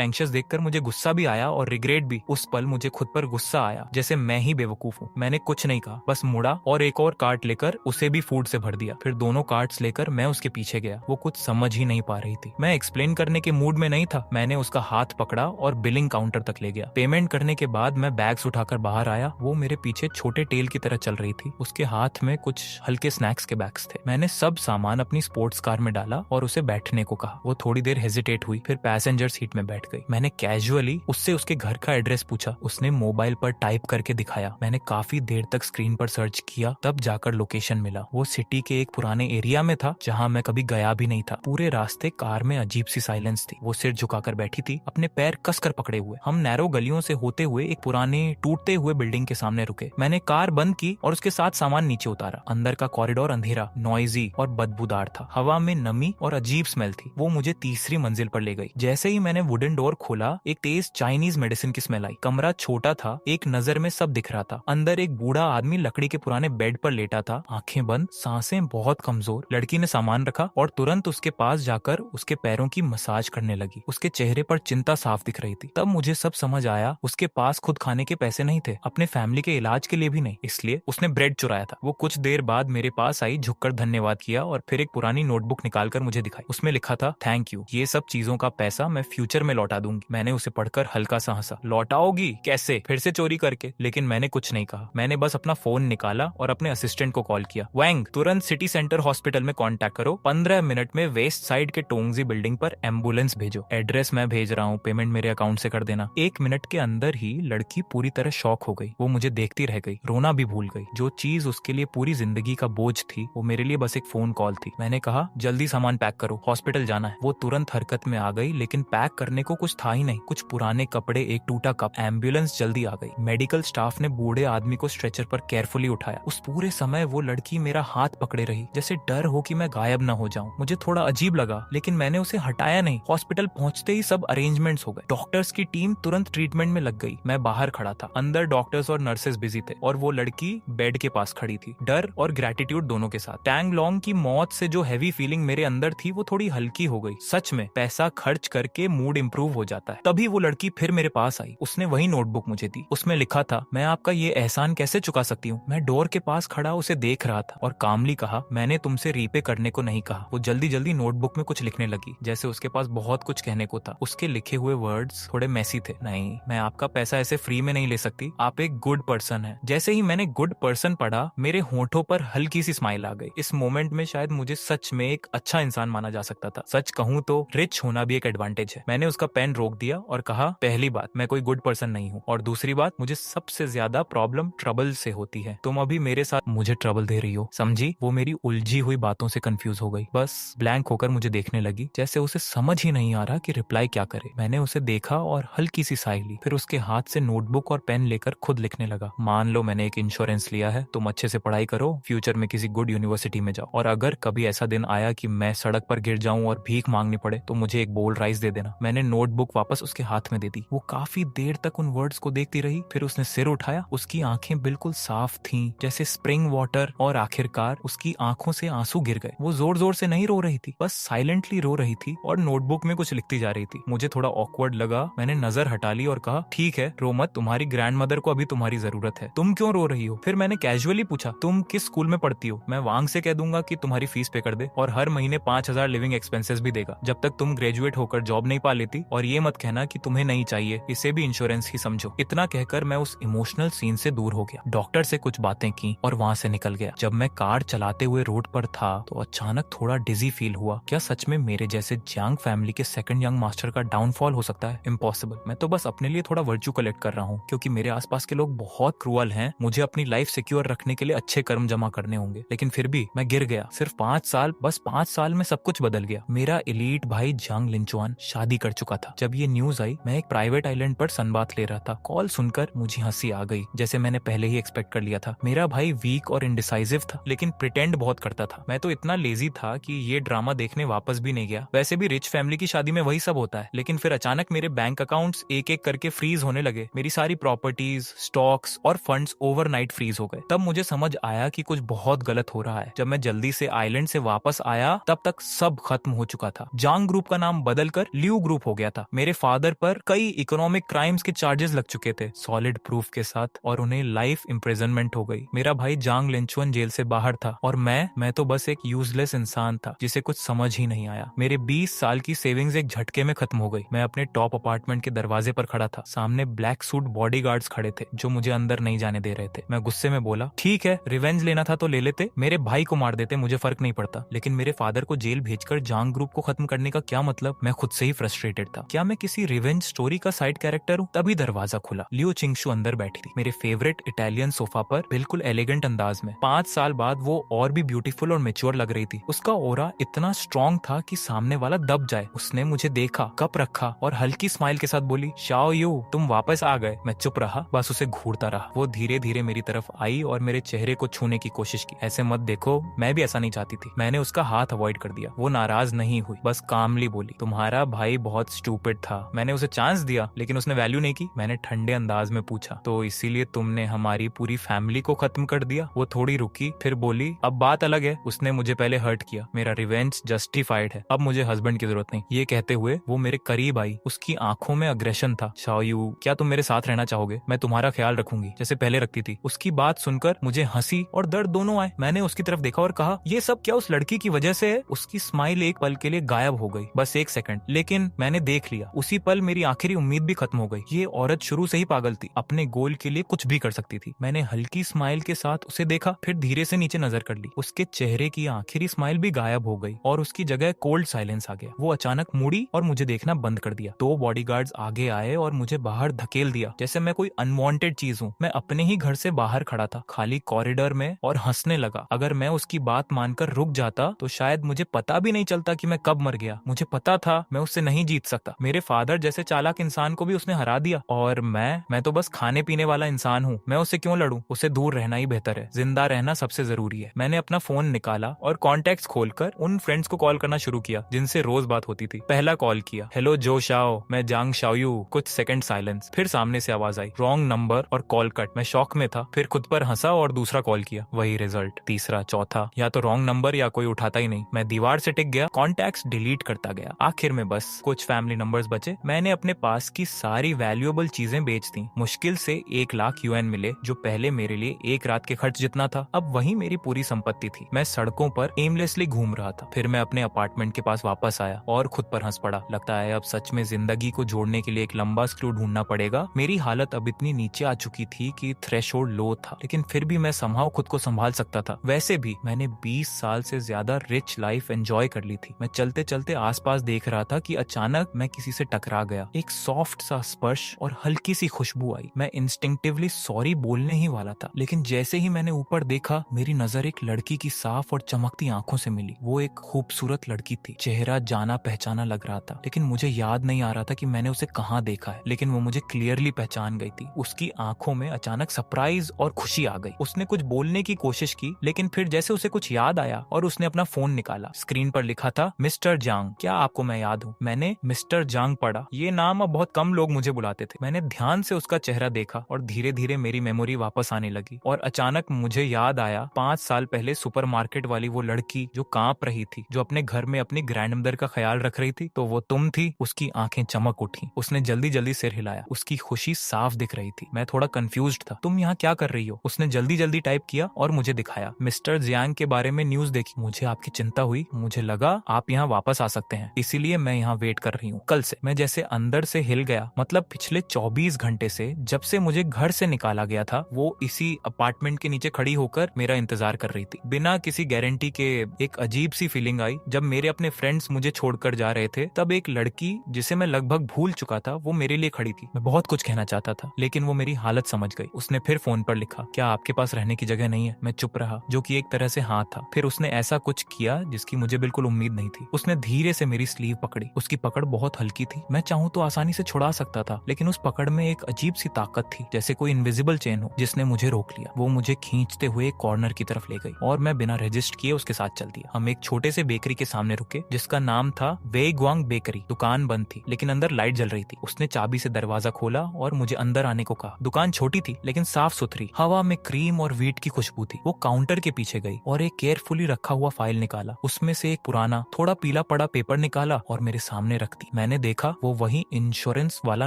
एंशियस देखकर मुझे गुस्सा भी आया और रिग्रेट भी। उस पल मुझे खुद पर गुस्सा आया, जैसे मैं ही बेवकूफ हूँ। मैंने कुछ नहीं कहा, बस मुड़ा और एक और कार्ट लेकर उसे भी फूड से भर दिया। फिर दोनों कार्ट्स लेकर मैं उसके पीछे गया। वो कुछ समझ ही नहीं पा रही थी। मैं एक्सप्लेन करने के मूड में नहीं था। मैंने उसका हाथ पकड़ा और बिलिंग काउंटर तक ले गया। पेमेंट करने के बाद मैं बैग्स उठाकर बाहर आया। वो मेरे पीछे छोटे टेल की तरह चल रही थी। उसके हाथ में कुछ हल्के स्नैक्स के बैग्स थे। मैंने सब सामान अपनी स्पोर्ट्स कार में डाला और उसे बैठने को कहा। वो थोड़ी देर हेजिटेट हुई, फिर पैसेंजर सीट में बैठ गई। मैंने कैजुअली उससे उसके घर का एड्रेस पूछा। उसने मोबाइल पर टाइप करके दिखाया। मैंने काफी देर तक स्क्रीन पर सर्च किया, तब जाकर लोकेशन मिला। वो सिटी के एक पुराने एरिया में था जहाँ मैं कभी गया भी नहीं था। पूरे रास्ते कार में अजीब सी साइलेंस थी। वो सिर झुकाकर बैठी थी, अपने पैर कसकर पकड़े हुए। हम नैरो गलियों से होते हुए एक पुराने टूटते हुए बिल्डिंग के सामने रुके। मैंने कार बंद की और उसके साथ सामान नीचे उतारा। अंदर का कॉरिडोर अंधेरा, नॉइजी और बदबूदार था। हवा में नमी और अजीब स्मेल थी। वो मुझे तीसरी मंजिल पर ले गई। जैसे ही मैंने वुडन डोर खोला, एक तेज चाइनीज मेडिसिन की स्मेल आई। कमरा छोटा था, एक नजर में सब दिख रहा था। अंदर एक बूढ़ा आदमी लकड़ी के पुराने बेड पर लेटा था, आंखें बंद, सांसें बहुत कमजोर। लड़की ने सामान रखा और तुरंत उसके पास जाकर उसके पैरों की मसाज करने लगी। उसके चेहरे पर चिंता साफ दिख रही थी। तब मुझे सब समझ आया। उसके पास खुद खाने के पैसे नहीं थे, अपने फैमिली के इलाज के लिए भी नहीं, इसलिए उसने ब्रेड चुराया था। वो कुछ देर बाद मेरे पास आई, झुककर धन्यवाद किया और फिर एक पुरानी नोटबुक निकालकर मुझे दिखाई। उसमें लिखा था, थैंक यू, ये सब चीजों का पैसा मैं फ्यूचर में लौटा दूंगी। मैंने उसे पढ़कर हल्का सा हंसा। लौटाओगी? कैसे? फिर से चोरी करके? लेकिन मैंने कुछ नहीं कहा। मैंने बस अपना फोन निकाला और अपने असिस्टेंट को कॉल किया। वैंग, तुरंत सिटी सेंटर हॉस्पिटल में कांटेक्ट करो। 15 मिनट में वेस्ट साइड के टोंगजी बिल्डिंग पर एम्बुलेंस भेजो। एड्रेस मैं भेज रहा हूँ, पेमेंट मेरे अकाउंट से कर देना। 1 मिनट के अंदर ही लड़की पूरी तरह शॉक हो गई। वो मुझे देखती रह गई, रोना भी भूल गई। जो चीज उसके लिए पूरी जिंदगी का बोझ थी, वो मेरे लिए बस एक फोन कॉल थी। मैंने कहा, जल्दी सामान पैक करो, हॉस्पिटल जाना है। वो तुरंत हरकत में आ गई, लेकिन पैक करने को कुछ था ही नहीं। कुछ पुराने कपड़े, एक टूटा कप। एम्बुलेंस जल्दी आ गई। मेडिकल स्टाफ ने बूढ़े आदमी को स्ट्रेचर पर केयरफुली उठाया। उस पूरे समय वो लड़की मेरा हाथ पकड़े रही, जैसे डर हो कि मैं गायब न हो जाऊं। मुझे थोड़ा अजीब लगा, लेकिन मैंने उसे हटाया नहीं। हॉस्पिटल पहुंचते ही सब अरेंजमेंट्स हो गए। डॉक्टर्स की टीम तुरंत ट्रीटमेंट में लग गई। मैं बाहर खड़ा था। अंदर डॉक्टर्स और नर्सेस बिजी थे और वो लड़की बेड के पास खड़ी थी, डर और ग्रेटिट्यूड दोनों के साथ। टैंग लॉन्ग की मौत से जो हैवी फीलिंग मेरे अंदर थी, वो थोड़ी हल्की हो गई। सच में पैसा खर्च करके मूड इंप्रूव हो जाता है। तभी वो लड़की फिर मेरे पास आई। उसने वही नोटबुक मुझे दी। उसमें लिखा था, मैं आपका ये एहसान कैसे चुका सकती हूँ। मैं डोर के पास खड़ा उसे देख रहा था और कामली कहा, मैंने तुमसे रीपे करने को नहीं कहा। वो जल्दी जल्दी नोटबुक में कुछ लिखने लगी, जैसे उसके पास बहुत कुछ कहने को था। उसके लिखे हुए वर्ड्स थोड़े मैसी थे। नहीं, मैं आपका पैसा ऐसे फ्री में नहीं ले सकती। आप एक गुड पर्सन है। जैसे ही मैंने गुड पर्सन पढ़ा, मेरे होंठों पर हल्की सी स्माइल आ गई। इस मोमेंट में शायद मुझे सच में एक अच्छा इंसान माना जा सकता था। सच कहूँ तो रिच होना भी एक एडवांटेज है। मैंने उसका पेन रोक दिया और कहा, पहली बात, मैं कोई गुड पर्सन नहीं हूँ, और दूसरी बात, मुझे सबसे ज्यादा प्रॉब्लम ट्रबल से होती है। तुम अभी मेरे साथ मुझे ट्रबल दे रही हो, समझी? वो मेरी उलझी हुई बातों से कंफ्यूज हो गई, बस ब्लैंक होकर मुझे देखने लगी, जैसे उसे समझ ही नहीं आ रहा कि रिप्लाई क्या करे। मैंने उसे देखा और हल्की सी साई ली, फिर उसके हाथ से नोटबुक और पेन लेकर खुद लिखने लगा। मान लो मैंने एक इंश्योरेंस लिया है, तुम अच्छे से पढ़ाई करो, फ्यूचर में किसी गुड यूनिवर्सिटी में जाओ, और अगर कभी ऐसा दिन आया कि मैं सड़क पर गिर जाऊं और भीख मांगनी पड़े, तो मुझे एक बोल राइस दे देना। मैंने नोटबुक वापस उसके हाथ में दे दी। वो काफी देर तक उन वर्ड्स को देखती रही, फिर उसने सिर उठाया। उसकी आंखें बिल्कुल साफ थीं, जैसे स्प्रिंग वाटर, और आखिरकार उसकी आंखों से आंसू गिर गए। वो जोर जोर से नहीं रो रही थी, बस साइलेंटली रो रही थी और नोटबुक में कुछ लिखती जा रही थी। मुझे थोड़ा ऑकवर्ड लगा। मैंने नजर हटा ली और कहा, ठीक है, रो मत, तुम्हारी ग्रैंड मदर को अभी तुम्हारी जरूरत है। तुम क्यों रो रही हो? फिर मैंने कैजुअली पूछा, तुम किस स्कूल में पढ़ती हो? मैं वांग से कह दूंगा कि तुम्हारी फीस पे कर दे और हर महीने 5,000 लिविंग एक्सपेंसेस भी देगा, जब तक तुम ग्रेजुएट होकर जॉब नहीं पा लेती। और ये मत कहना कि तुम्हें नहीं चाहिए, इसे भी इंश्योरेंस ही समझो। इतना कहकर मैं उस इमोशनल सीन से दूर हो गया, डॉक्टर से कुछ बातें की और वहां से निकल गया। जब मैं कार चलाते हुए रोड पर था तो अचानक थोड़ा डिजी फील हुआ। क्या सच में मेरे जैसे जंग फैमिली के सेकंड यंग मास्टर का डाउनफॉल हो सकता है? इम्पॉसिबल। मैं तो बस अपने लिए थोड़ा वर्च्यू कलेक्ट कर रहा हूँ, क्योंकि मेरे आसपास के लोग बहुत क्रूअल हैं। मुझे अपनी लाइफ सिक्योर रखने के लिए अच्छे कर्म जमा करने होंगे, लेकिन फिर भी मैं गिर गया। सिर्फ 5 साल, बस 5 साल में सब कुछ बदल गया। मेरा एलीट भाई जंग लिंचुआन शादी कर चुका था। जब ये न्यूज आई, मैं एक प्राइवेट आइलैंड पर सनबाथ ले रहा था। कॉल सुनकर मुझे हंसी आ गई, जैसे मैंने पहले ही एक्सपेक्ट कर लिया था। मेरा भाई वीक और इंडिसाइसिव था, लेकिन प्रिटेंड बहुत करता था। मैं तो इतना लेजी था कि ये ड्रामा देखने वापस भी नहीं गया। वैसे भी रिच फैमिली की शादी में वही सब होता है। लेकिन फिर अचानक मेरे बैंक अकाउंट्स एक एक करके फ्रीज होने लगे। मेरी सारी प्रॉपर्टीज, स्टॉक्स और फंड्स ओवरनाइट फ्रीज हो गए। तब मुझे समझ आया कि कुछ बहुत गलत हो रहा है। जब मैं जल्दी से आइलैंड से वापस आया, तब तक सब खत्म हो चुका था। जांग ग्रुप का नाम बदलकर लियू ग्रुप हो गया था। मेरे फादर पर कई इकोनॉमिक क्राइम्स के चार्जेस लग चुके थे सॉलिड प्रूफ के साथ, और उन्हें लाइफ इम्प्रिजनमेंट हो गई। मेरा भाई जांग लिंचुअन जेल से बाहर था और मैं तो बस एक यूजलेस इंसान था जिसे कुछ समझ ही नहीं आया। मेरे 20 साल की सेविंग्स एक झटके में खत्म हो गई। मैं अपने टॉप अपार्टमेंट के दरवाजे पर खड़ा था। सामने ब्लैक सूट बॉडीगार्ड्स खड़े थे जो मुझे अंदर नहीं जाने दे रहे थे। मैं गुस्से में बोला, ठीक है, रिवेंज लेना था तो ले लेते, मेरे भाई को मार देते, मुझे फर्क नहीं पड़ता, लेकिन मेरे फादर को जेल भेजकर जांग ग्रुप को खत्म करने का क्या मतलब? मैं खुद से ही फ्रस्ट्रेटेड था। क्या मैं किसी रिवेंज स्टोरी का साइड कैरेक्टर हूँ? तभी दरवाजा खुला। लियो चिंगशु अंदर बैठी थी, मेरे फेवरेट इटालियन सोफा पर, बिल्कुल एलिगेंट अंदाज में। 5 साल बाद वो और भी ब्यूटीफुल और मेच्योर लग रही थी। उसका ओरा इतना स्ट्रॉन्ग था कि सामने वाला दब जाए। उसने मुझे देखा, कप रखा और हल्की स्माइल के साथ बोली, शाओ यू, तुम वापस आ गए। मैं चुप रहा, बस उसे घूरता रहा। वो धीरे धीरे मेरी तरफ आई और मेरे चेहरे को छूने की कोशिश की। ऐसे मत देखो, मैं भी ऐसा नहीं चाहती थी। मैंने उसका हाथ अवॉइड कर दिया। वो नाराज नहीं हुई, बस कामली बोली, तुम्हारा भाई बहुत स्टूपिड था। मैंने उसे चांस दिया लेकिन उसने वैल्यू नहीं की। मैंने ठंडे अंदाज में पूछा, तो इसीलिए तुमने हमारी पूरी फैमिली को खत्म कर दिया? वो थोड़ी रुकी, फिर बोली, अब बात अलग है, उसने मुझे पहले हर्ट किया, मेरा रिवेंज जस्टिफाइड है, अब मुझे हस्बैंड की जरूरत नहीं। ये कहते हुए वो मेरे करीब आई। उसकी आंखों में अग्रेशन था। शाओयू, क्या तुम मेरे साथ रहना चाहोगे? मैं तुम्हारा ख्याल रखूंगी जैसे पहले रखती थी। उसकी बात सुनकर मुझे हंसी और दर्द दोनों आए। मैंने उसकी तरफ देखा और कहा, ये सब क्या उस लड़की की वजह से है? उसकी स्माइल एक पल के लिए गायब हो गई, बस 1 सेकंड, लेकिन मैंने देख लिया। उसी पल मेरी आखिरी उम्मीद भी खत्म हो गई। ये औरत शुरू से ही पागल थी, अपने गोल के लिए कुछ भी कर सकती थी। मैंने हल्की स्माइल के साथ उसे देखा, फिर धीरे से नीचे नजर कर ली। उसके चेहरे की आखिरी स्माइल भी गायब हो गई और उसकी जगह कोल्ड साइलेंस आ गया। वो अचानक मुड़ी और मुझे देखना बंद कर दिया। 2 बॉडीगार्ड्स आगे आए और मुझे बाहर धकेल दिया जैसे मैं कोई अनवांटेड चीज हूँ। मैं अपने ही घर से बाहर खड़ा था, खाली कॉरिडोर में, और हंसने लगा। अगर मैं उसकी बात मानकर रुक जाता तो शायद मुझे पता भी नहीं चलता कि मैं कब मर गया। मुझे पता था मैं उससे नहीं जीत सकता। मेरे फादर जैसे चालाक इंसान को भी उसने हरा दिया, और मैं तो बस खाने पीने वाला इंसान हूँ। मैं उससे क्यों लड़ूं? उससे दूर रहना ही बेहतर है। जिंदा रहना सबसे जरूरी है। मैंने अपना फोन निकाला और कॉन्टेक्ट्स खोलकर उन फ्रेंड्स को कॉल करना शुरू किया जिनसे रोज बात होती थी। पहला कॉल किया, हेलो जो शाओ, मैं जांग शाओयू। कुछ सेकंड साइलेंस, फिर सामने से आवाज आई, रॉन्ग नंबर, और कॉल कट। मैं शॉक में था, फिर खुद पर हंसा और दूसरा कॉल किया, वही रिजल्ट। तीसरा, चौथा, या तो रॉन्ग नंबर या कोई उठाता ही नहीं। मैं दीवार से टिक गया, कॉन्टैक्ट्स डिलीट करता गया। आखिर में बस कुछ फैमिली नंबर्स बचे। मैंने अपने पास की सारी वैल्यूएबल चीजें बेच दी। मुश्किल से 1 लाख यूएन मिले, जो पहले मेरे लिए एक रात के खर्च जितना था, अब वही मेरी पूरी संपत्ति थी। मैं सड़कों पर एमलेसली घूम रहा था। फिर मैं अपने अपार्टमेंट के पास वापस आया और खुद पर हंस पड़ा। लगता है अब सच में जिंदगी को जोड़ने के लिए एक लंबा स्क्रू ढूंढना पड़ेगा। मेरी हालत अब इतनी नीचे आ चुकी थी कि थ्रेशोल्ड लो था, लेकिन फिर भी मैं समहाउ खुद को संभाल सकता था। वैसे भी मैंने 20 साल से ज्यादा रिच लाइफ एंजॉय कर ली थी। मैं चलते चलते आसपास देख रहा था कि अचानक मैं किसी से टकरा गया। एक सॉफ्ट सा स्पर्श और हल्की सी खुशबू आई। मैं इंस्टिंक्टिवली सॉरी बोलने ही वाला था, लेकिन जैसे ही मैंने ऊपर देखा, मेरी नजर एक लड़की की साफ और चमकती आंखों से मिली। वो एक खूबसूरत लड़की थी। चेहरा जाना पहचाना लग रहा था, लेकिन मुझे याद नहीं आ रहा था कि मैंने उसे कहाँ देखा है। लेकिन वो मुझे क्लियरली पहचान गई थी। उसकी आंखों में अचानक सरप्राइज और खुशी आ गई। उसने कुछ बोलने की कोशिश की, लेकिन फिर जैसे उसे कुछ याद आया और उसने अपना फोन निकाला। स्क्रीन पर लिखा था, मिस्टर जांग, क्या आपको मैं याद हूँ? मैंने मिस्टर जांग पढ़ा। ये नाम अब बहुत कम लोग मुझे बुलाते थे। मैंने ध्यान से उसका चेहरा देखा और धीरे धीरे मेरी मेमोरी वापस आने लगी। और अचानक मुझे याद आया, 5 साल पहले सुपरमार्केट वाली वो लड़की जो कांप रही थी, जो अपने घर में अपनी ग्रैंडमदर का ख्याल रख रही थी, तो वो तुम थी। उसकी आंखें चमक उठी। उसने जल्दी जल्दी सिर हिलाया। उसकी खुशी साफ दिख रही थी। मैं थोड़ा कंफ्यूज्ड था। तुम यहाँ क्या कर रही हो? उसने जल्दी जल्दी टाइप किया और मुझे दिखाया। मिस्टर जियांग के बारे में न्यूज देखी। मुझे आपकी चिंता हुई। मुझे लगा आप यहाँ वापस आ सकते हैं, इसीलिए मैं यहाँ वेट कर रही हूँ। कल से। मैं जैसे अंदर से हिल गया। मतलब पिछले 24 घंटे से, जब से मुझे घर से निकाला गया था, वो इसी अपार्टमेंट के नीचे खड़ी होकर मेरा इंतजार कर रही थी, बिना किसी गारंटी के। एक अजीब सी फीलिंग आई जब मेरे अपने फ्रेंड्स मुझे छोड़कर जा रहे थे। तब एक लड़की जिसे मैं लगभग भूल चुका था, वो मेरे लिए खड़ी थी। मैं बहुत कुछ कहना चाहता था, लेकिन वो मेरी हालत समझ गई। उसने फिर फोन पर लिखा, क्या आपके पास रहने की जगह नहीं है? मैं चुप रहा, जो कि एक तरह से हाँ था। फिर उसने ऐसा कुछ किया जिसकी मुझे बिल्कुल उम्मीद नहीं थी। उसने धीरे से मेरी स्लीव पकड़ी। उसकी पकड़ बहुत हल्की थी। मैं चाहूं तो आसानी से छुड़ा सकता था, लेकिन उस पकड़ में एक अजीब सी ताकत थी, जैसे कोई इनविजिबल चेन हो, जिसने मुझे रोक लिया। वो मुझे खींचते हुए एक कॉर्नर की तरफ ले गई और मैं बिना रजिस्ट किए उसके साथ चल दिया। हम एक छोटे से बेकरी के सामने रुके, जिसका नाम था वेगवांग बेकरी। दुकान बंद थी, लेकिन अंदर लाइट जल रही थी। उसने चाबी से दरवाजा खोला और मुझे अंदर आने को कहा। दुकान छोटी थी, लेकिन साफ सुथरी। हवा में क्रीम और वीट की खुशबू थी। वो काउंटर के पीछे गई और एक केयरफुली रखा हुआ फाइल निकाला। उसमें से एक पुराना, थोड़ा पीला पड़ बड़ा पेपर निकाला और मेरे सामने रख दी। मैंने देखा वो वही इंश्योरेंस वाला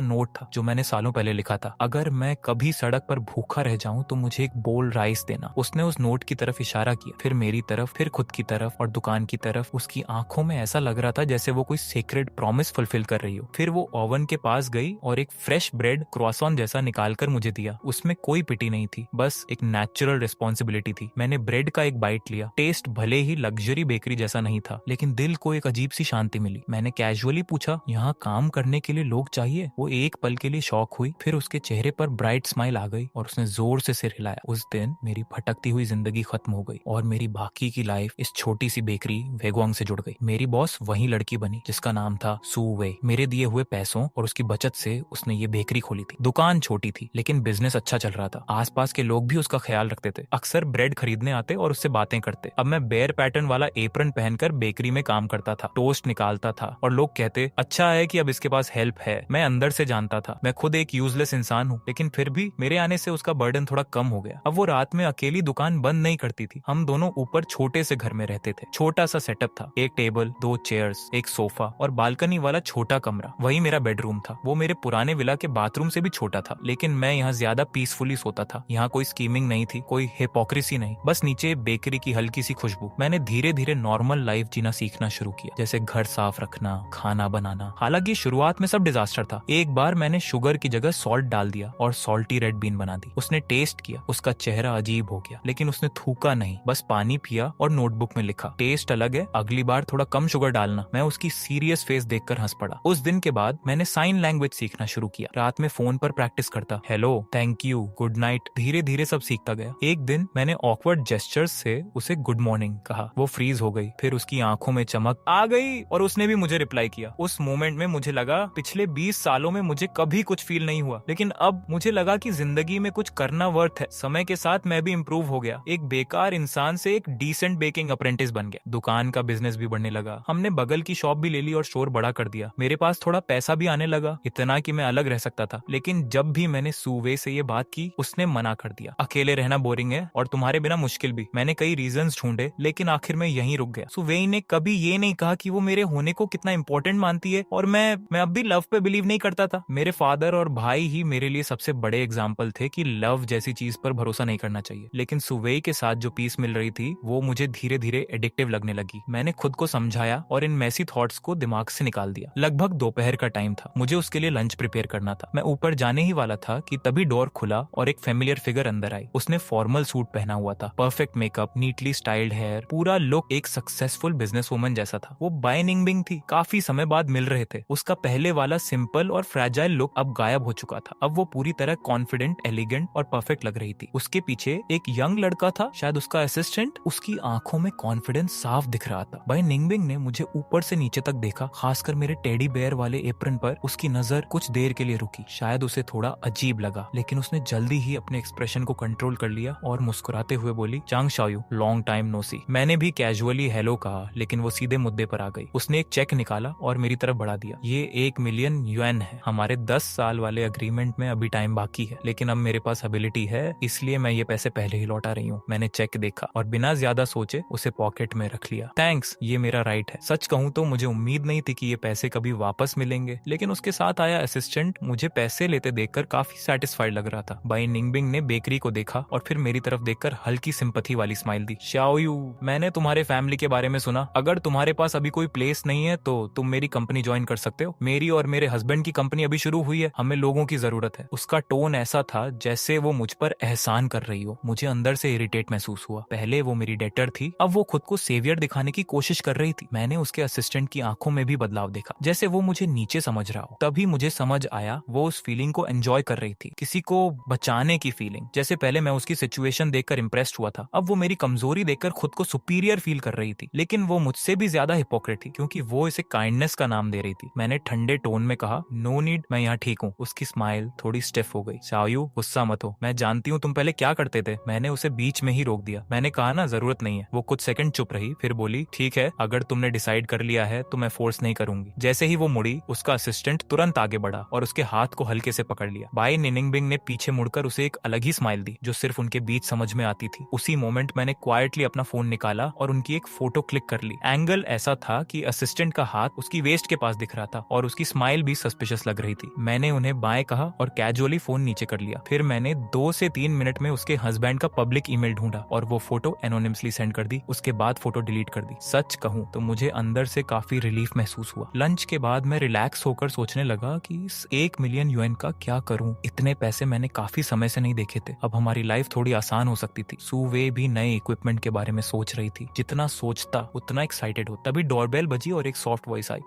नोट था जो मैंने सालों पहले लिखा था, अगर मैं कभी सड़क पर भूखा रह जाऊं तो मुझे एक बोल राइस देना। उसने उस नोट की तरफ इशारा किया, फिर मेरी तरफ, फिर खुद की तरफ और दुकान की तरफ। उसकी आंखों में ऐसा लग रहा था जैसे वो कोई सीक्रेट प्रॉमिस फुलफिल कर रही हो। फिर वो ओवन के पास गई और एक फ्रेश ब्रेड क्रॉसॉन जैसा निकाल कर मुझे दिया। उसमें कोई पिटी नहीं थी, बस एक नेचुरल रिस्पॉन्सिबिलिटी थी। मैंने ब्रेड का एक बाइट लिया। टेस्ट भले ही लग्जरी बेकरी जैसा नहीं था, लेकिन दिल को एक अजीब सी शांति मिली। मैंने कैजुअली पूछा, यहाँ काम करने के लिए लोग चाहिए? वो एक पल के लिए शॉक हुई, फिर उसके चेहरे पर ब्राइट स्माइल आ गई और उसने जोर से सिर हिलाया। उस दिन मेरी भटकती हुई जिंदगी खत्म हो गई और मेरी बाकी की लाइफ इस छोटी सी बेकरी वेगोंग से जुड़ गई। मेरी बॉस वही लड़की बनी जिसका नाम था सू वे। मेरे दिए हुए पैसों और उसकी बचत से उसने ये बेकरी खोली थी। दुकान छोटी थी लेकिन बिजनेस अच्छा चल रहा था। आसपास के लोग भी उसका ख्याल रखते थे, अक्सर ब्रेड खरीदने आते और उससे बातें करते। अब मैं बेयर पैटर्न वाला एप्रन पहनकर बेकरी में काम करता था, टोस्ट निकालता था और लोग कहते अच्छा है कि अब इसके पास हेल्प है। मैं अंदर से जानता था मैं खुद एक यूजलेस इंसान हूँ, लेकिन फिर भी मेरे आने से उसका बर्डन थोड़ा कम हो गया। अब वो रात में अकेली दुकान बंद नहीं करती थी। हम दोनों ऊपर छोटे से घर में रहते थे। छोटा सा सेटअप था, एक टेबल, 2 चेयर्स, एक सोफा और बालकनी वाला छोटा कमरा। वही मेरा बेडरूम था। वो मेरे पुराने विला के बाथरूम से भी छोटा था, लेकिन मैं यहाँ ज्यादा पीसफुली सोता था। यहाँ कोई स्कीमिंग नहीं थी, कोई हिपोक्रेसी नहीं, बस नीचे बेकरी की हल्की सी खुशबू। मैंने धीरे धीरे नॉर्मल लाइफ जीना सीखना शुरू किया, जैसे घर साफ रखना, खाना बनाना। हालांकि शुरुआत में सब डिजास्टर था। एक बार मैंने शुगर की जगह सॉल्ट डाल दिया और सॉल्टी रेड बीन बना दी। उसने टेस्ट किया, उसका चेहरा अजीब हो गया, लेकिन उसने थूका नहीं, बस पानी पिया और नोटबुक में लिखा, टेस्ट अलग है, अगली बार थोड़ा कम शुगर डालना। मैं उसकी सीरियस फेस देखकर हंस पड़ा। उस दिन के बाद मैंने साइन लैंग्वेज सीखना शुरू किया। रात में फोन पर प्रैक्टिस करता, hello, thank you, good night. धीरे धीरे सब सीखता गया। एक दिन मैंने ऑकवर्ड जेस्चर्स से उसे गुड मॉर्निंग कहा। वो फ्रीज हो गई, फिर उसकी आंखों में चमक आ गई और उसने भी मुझे रिप्लाई किया। उस मोमेंट में मुझे लगा पिछले 20 सालों में मुझे कभी कुछ फील नहीं हुआ, लेकिन अब मुझे लगा कि जिंदगी में कुछ करना वर्थ है। समय के साथ मैं भी इम्प्रूव हो गया। एक बेकार इंसान से एक डिसेंट बेकिंग अप्रेंटिस बन गया। दुकान का बिजनेस भी बढ़ने लगा। हमने बगल की शॉप भी ले ली और स्टोर बड़ा कर दिया। मेरे पास थोड़ा पैसा भी आने लगा, इतना कि मैं अलग रह सकता था। लेकिन जब भी मैंने सूवे से ये बात की, उसने मना कर दिया। अकेले रहना बोरिंग है और तुम्हारे बिना मुश्किल भी। मैंने कई रीजंस ढूंढे, लेकिन आखिर में यहीं रुक गया। सुवे ने कभी ये नहीं कहा कि वो मेरे होने को कितना इंपॉर्टेंट मानती है, और मैं अब भी लव पे बिलीव नहीं करता था। मेरे फादर और भाई ही मेरे लिए सबसे बड़े एग्जाम्पल थे कि लव जैसी चीज पर भरोसा नहीं करना चाहिए। लेकिन सुवे के साथ जो पीस मिल रही थी, वो मुझे धीरे धीरे एडिक्टिव लगने लगी। मैंने खुद को समझाया और इन मैसी थॉट्स को दिमाग से निकाल दिया। लगभग दोपहर का टाइम था। मुझे उसके लिए लंच प्रिपेयर करना था। मैं ऊपर जाने ही वाला था कि तभी डोर खुला और एक फेमिलियर फिगर अंदर आई। उसने फॉर्मल सूट पहना हुआ था, perfect makeup, neatly styled hair, पूरा लुक एक सक्सेसफुल बिजनेस वुमन जैसा था। वो बाय निंगबिंग थी, काफी समय बाद मिल रहे थे। उसका पहले वाला सिंपल और फ्रेजाइल लुक अब गायब हो चुका था। अब वो पूरी तरह कॉन्फिडेंट, एलिगेंट और परफेक्ट लग रही थी। उसके पीछे एक यंग लड़का था, शायद उसका असिस्टेंट। उसकी आंखों में कॉन्फिडेंस साफ दिख रहा था। बाय निंगबिंग ने मुझे ऊपर से नीचे तक देखा, खासकर मेरे टेडी बेयर वाले एप्रन पर उसकी नजर कुछ देर के लिए रुकी। शायद उसे थोड़ा अजीब लगा, लेकिन उसने जल्दी ही अपने एक्सप्रेशन को कंट्रोल कर लिया और मुस्कुराते हुए बोली, चांग शाओयू, लॉन्ग टाइम नो सी। मैंने भी कैजुअली हेलो कहा, लेकिन वो सीधे मुद्दे पर आ गई। उसने एक चेक निकाला और मेरी तरफ बढ़ा दिया। ये 1 मिलियन युएन है। हमारे 10 साल वाले अग्रीमेंट में अभी टाइम बाकी है, लेकिन अब मेरे पास एबिलिटी है, इसलिए मैं ये पैसे पहले ही लौटा रही हूँ। मैंने चेक देखा और बिना ज्यादा सोचे उसे पॉकेट में रख लिया। थैंक्स, ये मेरा राइट है। सच कहूँ तो मुझे उम्मीद नहीं थी कि ये पैसे कभी वापस मिलेंगे, लेकिन उसके साथ आया असिस्टेंट मुझे पैसे लेते देखकर काफी सेटिस्फाइड लग रहा था। बाई निंगबिंग ने बेकरी को देखा और फिर मेरी तरफ देखकर हल्की सिंपैथी वाली स्माइल दी। शाओयू, मैंने तुम्हारे फैमिली के बारे में सुना। अगर तुम्हारे पास अभी कोई प्लेस नहीं है तो तुम मेरी कंपनी ज्वाइन कर सकते हो। मेरी और मेरे हस्बैंड की कंपनी अभी शुरू हुई है, हमें लोगों की जरूरत है। उसका टोन ऐसा था जैसे वो मुझ पर एहसान कर रही हो। मुझे अंदर से इरिटेट महसूस हुआ। पहले वो मेरी डेटर थी, अब वो खुद को सेवियर दिखाने की कोशिश कर रही थी। मैंने उसके असिस्टेंट की आंखों में भी बदलाव देखा, जैसे वो मुझे नीचे समझ रहा हो। तभी मुझे समझ आया वो उस फीलिंग को एंजॉय कर रही थी, किसी को बचाने की फीलिंग। जैसे पहले मैं उसकी सिचुएशन देखकर इंप्रेस्ड हुआ था, अब वो मेरी कमजोरी देखकर खुद को सुपीरियर फील कर रही थी। लेकिन वो मुझसे भी ज्यादा हिपोक्रेट थी, क्योंकि वो इसे काइंडनेस का नाम दे रही थी। मैंने ठंडे टोन में कहा, नो नीड, मैं यहाँ ठीक हूँ। उसकी स्माइल थोड़ी स्टिफ हो गई। शाओयू, गुस्सा मत हो, मैं जानती हूँ तुम पहले क्या करते थे। मैंने उसे बीच में ही रोक दिया। मैंने कहा ना, जरूरत नहीं है। वो कुछ सेकंड चुप रही, फिर बोली, ठीक है, अगर तुमने डिसाइड कर लिया है तो मैं फोर्स नहीं करूंगी। जैसे ही वो मुड़ी, उसका असिस्टेंट तुरंत आगे बढ़ा और उसके हाथ को हल्के से पकड़ लिया। बाई निनिंगबिंग ने पीछे मुड़कर उसे एक अलग ही स्माइल दी, जो सिर्फ उनके बीच समझ में आती थी। उसी मोमेंट मैंने क्वाइटली अपना फोन निकाला और उनकी एक फोटो क्लिक कर ली। एंगल ऐसा ऐसा था कि असिस्टेंट का हाथ उसकी वेस्ट के पास दिख रहा था और उसकी स्माइल भी सस्पिशियस लग रही थी। मैंने उन्हें बाय कहा और कैजुअली फोन नीचे कर लिया। फिर मैंने 2 से 3 मिनट में उसके हस्बैंड का पब्लिक ईमेल ढूंढा और वो फोटो एनोनिमसली सेंड कर दी। उसके बाद फोटो डिलीट कर दी। सच कहूं तो मुझे अंदर से काफी रिलीफ महसूस हुआ। लंच के बाद मैं रिलैक्स होकर सोचने लगा कि इस 1 मिलियन यूएन का क्या करूं। इतने पैसे मैंने काफी समय से नहीं देखे थे। अब हमारी लाइफ थोड़ी आसान हो सकती थी। सुवे भी नए इक्विपमेंट के बारे में सोच रही थी। जितना सोचता उतना एक्साइटेड हो। तभी डोरबेल बजी और एक सॉफ्ट वॉइस आई।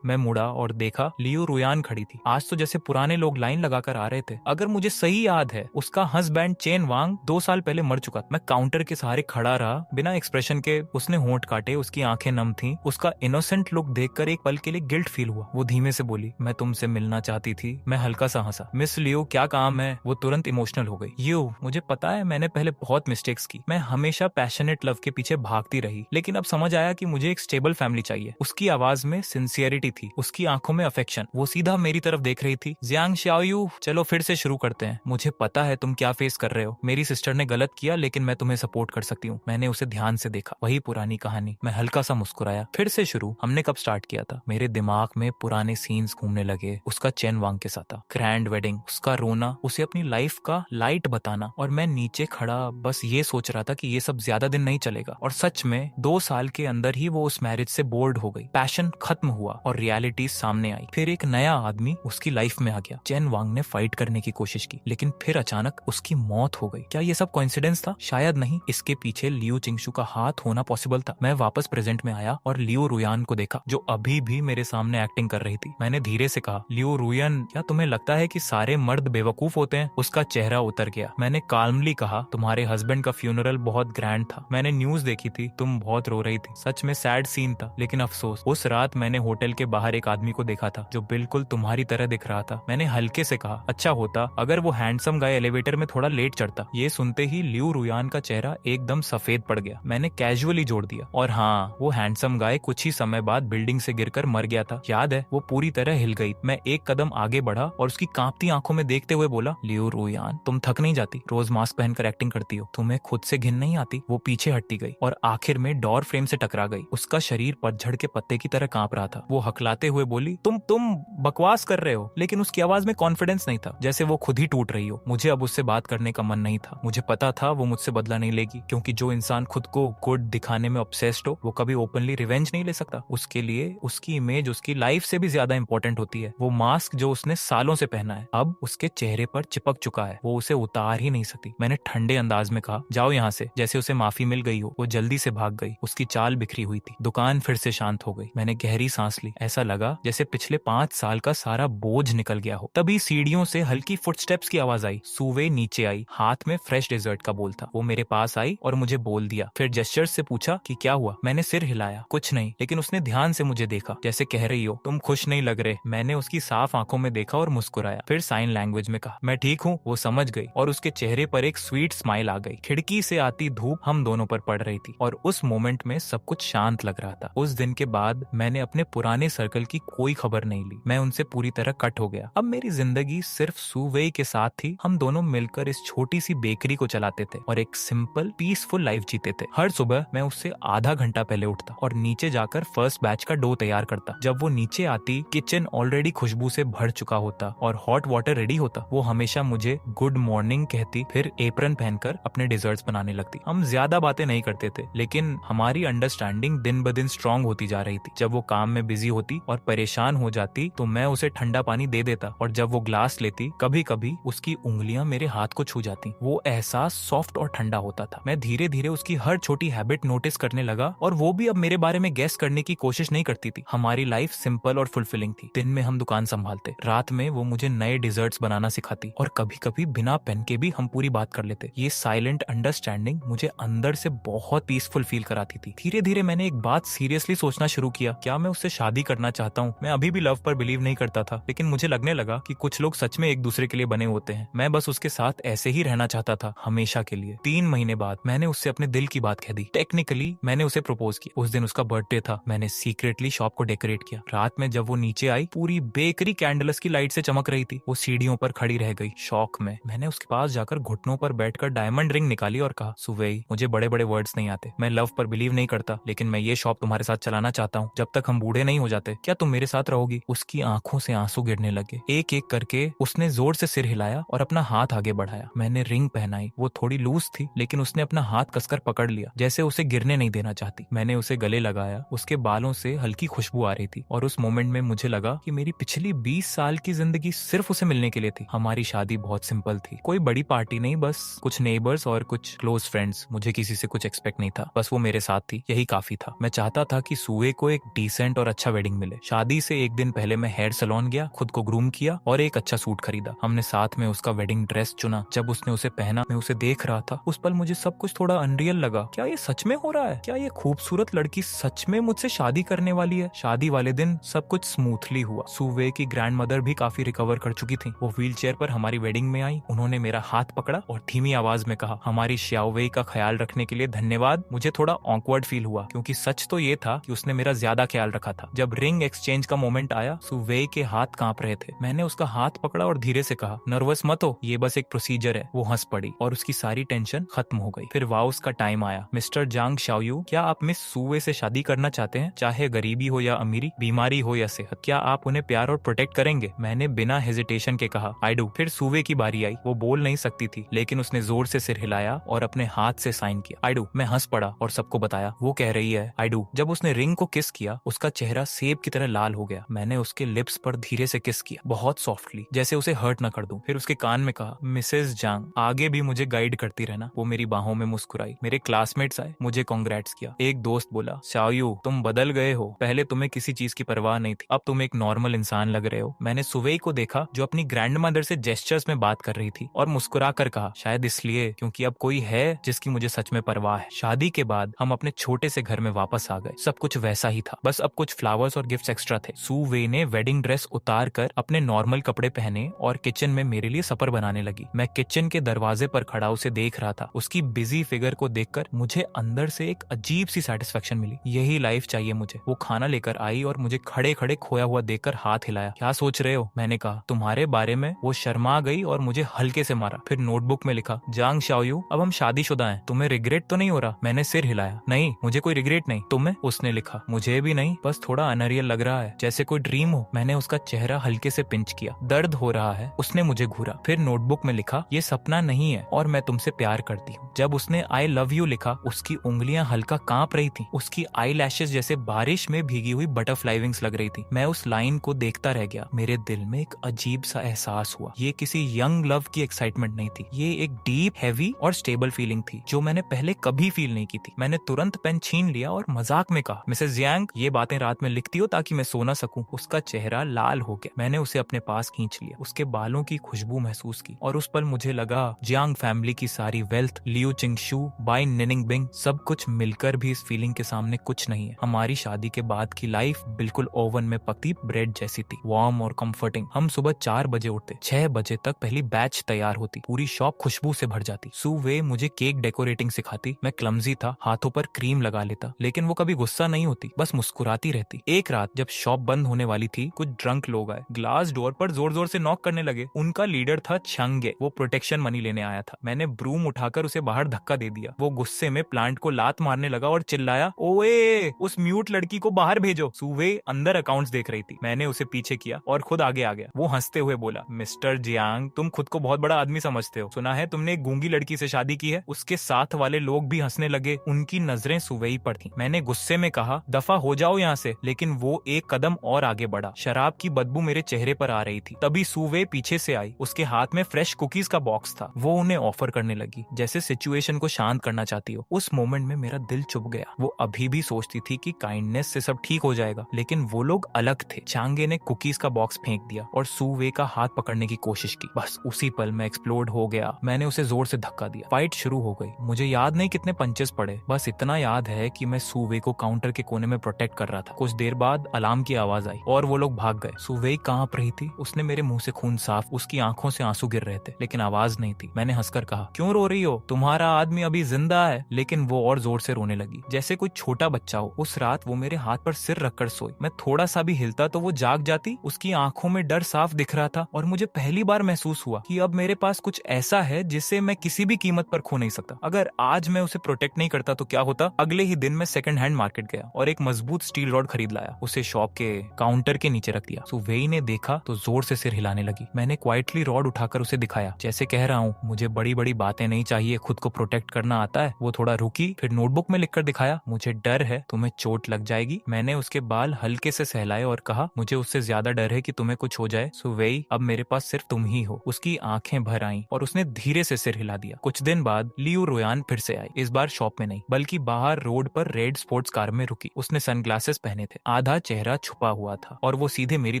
मैं मुड़ा और देखा लियो रुयान खड़ी थी। आज तो जैसे पुराने लोग लाइन लगाकर आ रहे थे। अगर मुझे सही याद है उसका हस्बैंड चेन वांग 2 साल पहले मर चुका था। मैं काउंटर के सहारे खड़ा रहा बिना एक्सप्रेशन के। उसने होंठ काटे, उसकी आंखें नम थी। उसका इनोसेंट लुक देखकर एक पल के लिए गिल्ट फील हुआ। वो धीमे से बोली, मैं तुमसे मिलना चाहती थी। मैं हल्का सा हंसा। मिस लियो, क्या काम है? वो तुरंत इमोशनल हो गई। मुझे पता है मैंने पहले बहुत मिस्टेक्स की। मैं हमेशा पैशनेट लव के पीछे भागती रही, लेकिन अब समझ आया कि मुझे एक स्टेबल फैमिली चाहिए। उसकी आवाज में सिंसियरिटी थी, उसकी आंखों में अफेक्शन। वो सीधा मेरी तरफ देख रही थी। जियांग शाओयू, चलो फिर से शुरू करते हैं। मुझे पता है तुम क्या फेस कर रहे हो। मेरी सिस्टर ने गलत किया, लेकिन मैं तुम्हें सपोर्ट कर सकती हूँ। मैंने उसे ध्यान से देखा। वही पुरानी कहानी। मैं हल्का सा मुस्कुराया। फिर से शुरू। हमने कब स्टार्ट किया था? मेरे दिमाग में पुराने सीन्स घूमने लगे। उसका चेन वांग के साथ, ग्रैंड वेडिंग, उसका रोना, उसे अपनी लाइफ का लाइट बताना, और मैं नीचे खड़ा बस ये सोच रहा था कि ये सब ज्यादा दिन नहीं चलेगा। और सच में 2 साल के अंदर ही वो उस मैरिज से बोर्ड हो गई। पैशन खत्म हुआ और रियलिटी सामने आई। फिर एक नया आदमी उसकी लाइफ में आ गया। चेन वांग ने फाइट करने की कोशिश की, लेकिन फिर अचानक उसकी मौत हो गई। क्या ये सब कोइंसिडेंस था? शायद नहीं। इसके पीछे लियो चिंगशू का हाथ होना पॉसिबल था। मैं वापस प्रेजेंट में आया और लियो रुयान को देखा, जो अभी भी मेरे सामने एक्टिंग कर रही थी। मैंने धीरे से कहा, लियो रुयान, क्या तुम्हें लगता है कि सारे मर्द बेवकूफ होते हैं? उसका चेहरा उतर गया। मैंने काल्मली कहा, तुम्हारे हस्बैंड का फ्यूनरल बहुत ग्रैंड था। मैंने न्यूज देखी थी, तुम बहुत रो रही थी। सच में सैड सीन था, लेकिन अफसोस, उस रात मैंने होटल के बाहर एक आदमी को देखा था जो बिल्कुल तुम्हारी तरह दिख रहा था। मैंने हल्के से कहा, अच्छा होता अगर वो हैंडसम गाय एलिवेटर में थोड़ा लेट चढ़ता। ये सुनते ही लियो रुयान का चेहरा एकदम सफेद पड़ गया। मैंने कैजुअली जोड़ दिया, और हाँ, वो हैंडसम गाय कुछ ही समय बाद बिल्डिंग से गिरकर मर गया था। याद है? वो पूरी तरह हिल गई। मैं एक कदम आगे बढ़ा और उसकी कांपती आंखों में देखते हुए बोला, लियो रुयान, तुम थक नहीं जाती? रोज मास्क पहनकर एक्टिंग करती हो, तुम्हें खुद से घिन नहीं आती? वो पीछे हटती गई और आखिर में डोर फ्रेम से टकरा गई। उसका शरीर पतझड़ के पत्ते की तरह कांप रहा था। वो हकलाते हुए बोली, तुम बकवास कर रहे हो। लेकिन उसकी आवाज में कॉन्फिडेंस नहीं था, जैसे वो खुद ही टूट रही हो। मुझे अब उससे बात करने का मन नहीं था। मुझे पता था वो मुझसे बदला नहीं लेगी, क्योंकि जो इंसान खुद को गुड दिखाने में ऑब्सेस्ड हो, वो कभी ओपनली रिवेंज नहीं ले सकता। उसके लिए उसकी इमेज उसकी लाइफ से भी ज्यादा इंपॉर्टेंट होती है। वो मास्क जो उसने सालों से पहना है, अब उसके चेहरे पर चिपक चुका है। वो उसे उतार ही नहीं सकती। मैंने ठंडे अंदाज में कहा, जाओ यहाँ से, जैसे उसे माफी मिल गई हो। वो जल्दी से भाग गई। उसकी चाल बिखरी हुई थी। दुकान फिर से शांत हो गई। मैंने गहरी सांस ली। ऐसा लगा जैसे पिछले 5 साल का सारा बोझ निकल गया हो। तभी सीढ़ियों से हल्की फुटस्टेप्स की आवाज आई। सुवे नीचे आई, हाथ में फ्रेश डेजर्ट का बोल था। वो मेरे पास आई और मुझे बोल दिया। फिर जेस्चर से पूछा कि क्या हुआ। मैंने सिर हिलाया, कुछ नहीं। लेकिन उसने ध्यान से मुझे देखा, जैसे कह रही हो, तुम खुश नहीं लग रहे। मैंने उसकी साफ आंखों में देखा और मुस्कुराया। फिर साइन लैंग्वेज में कहा, मैं ठीक हूँ। वो समझ गई और उसके चेहरे पर एक स्वीट स्माइल आ गई। खिड़की से आती धूप हम दोनों पर पड़ रही थी और उस मोमेंट में सब कुछ शांत लग रहा था। उस दिन के बाद मैंने अपने पुराने सर्कल की कोई खबर नहीं ली। मैं उनसे पूरी तरह कट हो गया। अब मेरी जिंदगी सिर्फ सुवेई के साथ थी। हम दोनों मिलकर इस छोटी सी बेकरी को चलाते थे और एक सिंपल पीसफुल लाइफ जीते थे। हर सुबह मैं उससे आधा घंटा पहले उठता और नीचे जाकर फर्स्ट बैच का डो तैयार करता। जब वो नीचे आती, किचन ऑलरेडी खुशबू से भर चुका होता और हॉट वाटर रेडी होता। वो हमेशा मुझे गुड मॉर्निंग कहती, फिर एप्रन पहनकर अपने डिजर्ट्स बनाने लगती। हम ज्यादा बातें नहीं करते थे, लेकिन हमारी अंडरस्टैंडिंग दिन ब दिन स्ट्रांग होती जा रही थी। जब वो काम में बिजी होती और परेशान हो जाती तो मैं उसे ठंडा पानी दे देता, और जब वो ग्लास लेती, कभी कभी उसकी उंगलियां मेरे हाथ को छू जाती। वो एहसास सॉफ्ट और ठंडा होता था। मैं धीरे धीरे उसकी हर छोटी हैबिट नोटिस करने लगा और वो भी अब मेरे बारे में गेस करने की कोशिश नहीं करती थी। हमारी लाइफ सिंपल और फुलफिलिंग थी। दिन में हम दुकान संभालते, रात में वो मुझे नए डिजर्ट्स बनाना सिखाती, और कभी कभी बिना पेन के भी हम पूरी बात कर लेते। ये साइलेंट अंडरस्टैंडिंग मुझे अंदर से बहुत पीसफुल फील कराती थी। धीरे धीरे मैंने एक बात सीरियसली सोचना शुरू किया, क्या मैं उससे शादी करना चाहता हूँ। मैं अभी भी लव पर बिलीव नहीं करता था, लेकिन मुझे लगने लगा कि कुछ लोग सच में एक दूसरे के लिए बने होते हैं। मैं बस उसके साथ ऐसे ही रहना चाहता था, हमेशा के लिए। 3 महीने बाद मैंने उससे अपने दिल की बात कह दी। टेक्निकली मैंने उसे प्रपोज किया। उस दिन उसका बर्थडे था। मैंने सीक्रेटली शॉप को डेकोरेट किया। रात में जब वो नीचे आई, पूरी बेकरी कैंडल्स की लाइट से चमक रही थी। वो सीढ़ियों पर खड़ी रह गई, शॉक में। मैंने उसके पास जाकर घुटनों पर बैठकर डायमंड रिंग निकाली और कहा, सुवेई, मुझे बड़े बड़े वर्ड्स नहीं आते, मैं लव पर बिलीव नहीं करता, लेकिन मैं ये शॉप लैपटॉप तुम्हारे साथ चलाना चाहता हूँ, जब तक हम बूढ़े नहीं हो जाते। क्या तुम मेरे साथ रहोगी? उसकी आंखों से आंसू गिरने लगे। एक एक करके उसने जोर से सिर हिलाया और अपना हाथ आगे बढ़ाया। मैंने रिंग पहनाई। वो थोड़ी लूज थी, लेकिन उसने अपना हाथ कसकर पकड़ लिया, जैसे उसे गिरने नहीं देना चाहती। मैंने उसे गले लगाया। उसके बालों से हल्की खुशबू आ रही थी और उस मोमेंट में मुझे लगा कि मेरी पिछली 20 साल की जिंदगी सिर्फ उसे मिलने के लिए थी। हमारी शादी बहुत सिंपल थी, कोई बड़ी पार्टी नहीं, बस कुछ नेबर्स और कुछ क्लोज फ्रेंड्स। मुझे किसी से कुछ एक्सपेक्ट नहीं था, बस वो मेरे साथ थी, यही काफी था। मैं चाहता था कि सूए को एक डिसेंट और अच्छा वेडिंग मिले। शादी से एक दिन पहले मैं हेयर सैलून गया, खुद को ग्रूम किया और एक अच्छा सूट खरीदा। हमने साथ में उसका वेडिंग ड्रेस चुना। जब उसने उसे पहना, मैं उसे देख रहा था। उस पल मुझे सब कुछ थोड़ा अनरियल लगा। क्या ये सच में हो रहा है? क्या ये खूबसूरत लड़की सच में मुझसे शादी करने वाली है? शादी वाले दिन सब कुछ स्मूथली हुआ। सूवे की ग्रैंड मदर भी काफी रिकवर कर चुकी थी। वो व्हील चेयर पर हमारी वेडिंग में आई। उन्होंने मेरा हाथ पकड़ा और धीमी आवाज में कहा, हमारी श्याओवेई का ख्याल रखने के लिए धन्यवाद। मुझे थोड़ा ऑकवर्ड फील हुआ, क्योंकि सच तो ये था कि उसने मेरा ज्यादा ख्याल रखा था। जब रिंग एक्सचेंज का मोमेंट आया, सूवेई के हाथ कांप रहे थे। मैंने उसका हाथ पकड़ा और धीरे से कहा, नर्वस मत हो, ये बस एक प्रोसीजर है। वो हंस पड़ी और उसकी सारी टेंशन खत्म हो गई। फिर वाउस का टाइम आया। मिस्टर जांग शाओयू, क्या आप मिस सूवे से शादी करना चाहते हैं? चाहे गरीबी हो या अमीरी, बीमारी हो या सेहत, क्या आप उन्हें प्यार और प्रोटेक्ट करेंगे? मैंने बिना हेजिटेशन के कहा, आई डू। फिर सूवे की बारी आई। वो बोल नहीं सकती थी, लेकिन उसने जोर से सिर हिलाया और अपने हाथ से साइन किया, आई डू। मैं हंस पड़ा और सबको बताया, वो कह रही है आई डू। जब उसने रिंग को किस किया, उसका चेहरा सेब की तरह लाल हो गया। मैंने उसके लिप्स पर धीरे से किस किया, बहुत सॉफ्टली, जैसे उसे हर्ट न कर दूं। फिर उसके कान में कहा, मिसेस जांग, आगे भी मुझे गाइड करती रहना। वो मेरी बाहों में मुस्कुराई। मेरे क्लासमेट्स आए, मुझे कांग्रेट्स किया। एक दोस्त बोला, शाओयू तुम बदल गए हो, पहले तुम्हें किसी चीज की परवाह नहीं थी, अब तुम एक नॉर्मल इंसान लग रहे हो। मैंने सुवेई को देखा, जो अपनी ग्रैंड मदर से जेस्चर्स में बात कर रही थी, और मुस्कुरा कर कहा, शायद इसलिए क्योंकि अब कोई है जिसकी मुझे सच में परवाह है। शादी के बाद हम अपने छोटे से घर में वापस आ गए। सब कुछ वैसा ही था, बस अब कुछ फ्लावर्स और गिफ्ट्स एक्स्ट्रा थे। सुवे ने वेडिंग ड्रेस उतार कर अपने नॉर्मल कपड़े पहने और किचन में मेरे लिए सपर बनाने लगी। मैं किचन के दरवाजे पर खड़ा उसे देख रहा था। उसकी बिजी फिगर को देखकर मुझे अंदर से एक अजीब सी सेटिस्फेक्शन मिली। यही लाइफ चाहिए मुझे। वो खाना लेकर आई और मुझे खड़े खड़े खोया हुआ देखकर हाथ हिलाया। क्या सोच रहे हो? मैंने कहा, तुम्हारे बारे में। वो शर्मा गई और मुझे हल्के से मारा। फिर नोटबुक में लिखा, जांग शाओयू, अब हम शादीशुदा हैं, तुम्हें रिग्रेट तो नहीं हो रहा? मैंने सिर हिलाया, नहीं, मुझे कोई रिग्रेट नहीं। तुम्हें? उसने लिखा, मुझे भी नहीं, बस थोड़ा अनरियल लग रहा है, जैसे कोई ड्रीम हो। मैंने उसका चेहरा हल्के से पिंच किया। दर्द हो रहा है? उसने मुझे घूरा। फिर नोटबुक में लिखा, ये सपना नहीं है और मैं तुमसे प्यार करती हूँ। जब उसने आई लव यू लिखा, उसकी उंगलियां हल्का कांप रही थी। उसकी आई लैशेस जैसे बारिश में भीगी हुई बटरफ्लाई विंग्स लग रही थी। मैं उस लाइन को देखता रह गया। मेरे दिल में एक अजीब सा एहसास हुआ। ये किसी यंग लव की एक्साइटमेंट नहीं थी, ये एक डीप, हैवी और स्टेबल फीलिंग थी, जो मैंने पहले कभी फील नहीं की थी। मैंने तुरंत पेन छीन लिया और मजाक में कहा, मिसेस जियांग, ये बातें रात में लिखती हो ताकि मैं सो ना सकूं? उसका चेहरा लाल हो गया। मैंने उसे अपने पास खींच लिया, उसके बालों की खुशबू महसूस की, और उस पल मुझे लगा, जियांग फैमिली की सारी वेल्थ, लियू चिंगशू, बाई निनिंगबिंग, सब कुछ मिलकर भी इस फीलिंग के सामने कुछ नहीं है। हमारी शादी के बाद की लाइफ बिल्कुल ओवन में पकती ब्रेड जैसी थी, वार्म और कंफर्टिंग। हम सुबह 4 बजे उठते, 6 बजे तक पहली बैच तैयार होती, पूरी शॉप खुशबू से भर जाती। सुवे मुझे केक डेकोरेटिंग सिखाती। मैं क्लमजी था, हाथों पर क्रीम लगा लेता, लेकिन वो कभी गुस्सा नहीं होती, बस मुस्कुराती रहती। एक रात जब शॉप बंद होने वाली थी, कुछ ड्रंक लोग आए, ग्लास डोर पर जोर जोर से नॉक करने लगे। उनका लीडर था छंगे, वो प्रोटेक्शन मनी लेने आया था। मैंने ब्रूम उठाकर उसे बाहर धक्का दे दिया। वो गुस्से में प्लांट को लात मारने लगा और चिल्लाया, ओए, उस म्यूट लड़की को बाहर भेजो। सुवे अंदर अकाउंट्स देख रही थी। मैंने उसे पीछे किया और खुद आगे आ गया। वो हंसते हुए बोला, मिस्टर जियांग, तुम खुद को बहुत बड़ा आदमी समझते हो। सुना है तुमने एक गूंगी लड़की से शादी की है? उसके साथ वाले लोग भी हंसने लगे। उनकी नजरें सुवेई पर थीं। मैंने गुस्से में कहा, दफा हो जाओ यहाँ से, लेकिन वो एक कदम और आगे बढ़ा। शराब की बदबू मेरे चेहरे पर आ रही थी। तभी सुवे पीछे से आई। उसके हाथ में फ्रेश कुकीज का बॉक्स था। वो उन्हें ऑफर करने लगी, जैसे सिचुएशन को शांत करना चाहती हो। उस मोमेंट में मेरा दिल चुप गया। वो अभी भी सोचती थी कि काइंडनेस से सब ठीक हो जाएगा, लेकिन वो लोग अलग थे। चांगे ने कुकीज का बॉक्स फेंक दिया और सुवे का हाथ पकड़ने की कोशिश की। बस उसी पल मैं एक्सप्लोड हो गया। मैंने उसे जोर से धक्का दिया। फाइट शुरू हो गई। मुझे याद नहीं कितने पंचेस पड़े, बस इतना याद है कि मैं सुवे को काउंटर के कोने में प्रोटेक्ट कर रहा था। कुछ देर बाद अलार्म की आवाज आई और वो लोग भाग गए। सुवे कांप रही थी। उसने मेरे मुंह से खून साफ, उसकी आंखों से आंसू गिर रहे थे, लेकिन आवाज नहीं थी। मैंने हंसकर कहा, क्यों रो रही हो? तुम्हारा आदमी अभी जिंदा है। लेकिन वो और जोर से रोने लगी, जैसे कोई छोटा बच्चा हो। उस रात वो मेरे हाथ पर सिर रखकर सोई। मैं थोड़ा सा भी हिलता तो वो जाग जाती। उसकी आंखों में डर साफ दिख रहा था और मुझे पहली बार महसूस हुआ कि अब मेरे पास कुछ ऐसा है जिसे मैं किसी भी कीमत पर खो नहीं सकता। अगर आज मैं उसे प्रोटेक्ट नहीं करता तो क्या होता? अगले ही दिन मैं सेकंड हैंड हैंड मार्केट गया और एक मजबूत स्टील रॉड खरीद लाया। उसे शॉप के काउंटर के नीचे रख दिया। सुवेई ने देखा तो जोर से सिर हिलाने लगी। मैंने क्वाइटली रॉड उठाकर उसे दिखाया, जैसे कह रहा हूँ मुझे बड़ी बड़ी बातें नहीं चाहिए, खुद को प्रोटेक्ट करना आता है। वो थोड़ा रुकी, फिर नोटबुक में लिखकर दिखाया, मुझे डर है तुम्हें चोट लग जाएगी। मैंने उसके बाल हल्के से सहलाए और कहा, मुझे उससे ज्यादा डर है कि तुम्हें कुछ हो जाए सुवेई, अब मेरे पास सिर्फ तुम ही हो। उसकी आंखें भर आईं और उसने धीरे से सिर हिला दिया। कुछ दिन बाद लियू रोयान फिर से आई, इस बार शॉप में नहीं बल्कि बाहर रोड पर रेड स्पोर्ट्स कार में रुकी। उसने सनग्लासेस पहने थे, आधा चेहरा छुपा हुआ था और वो सीधे मेरी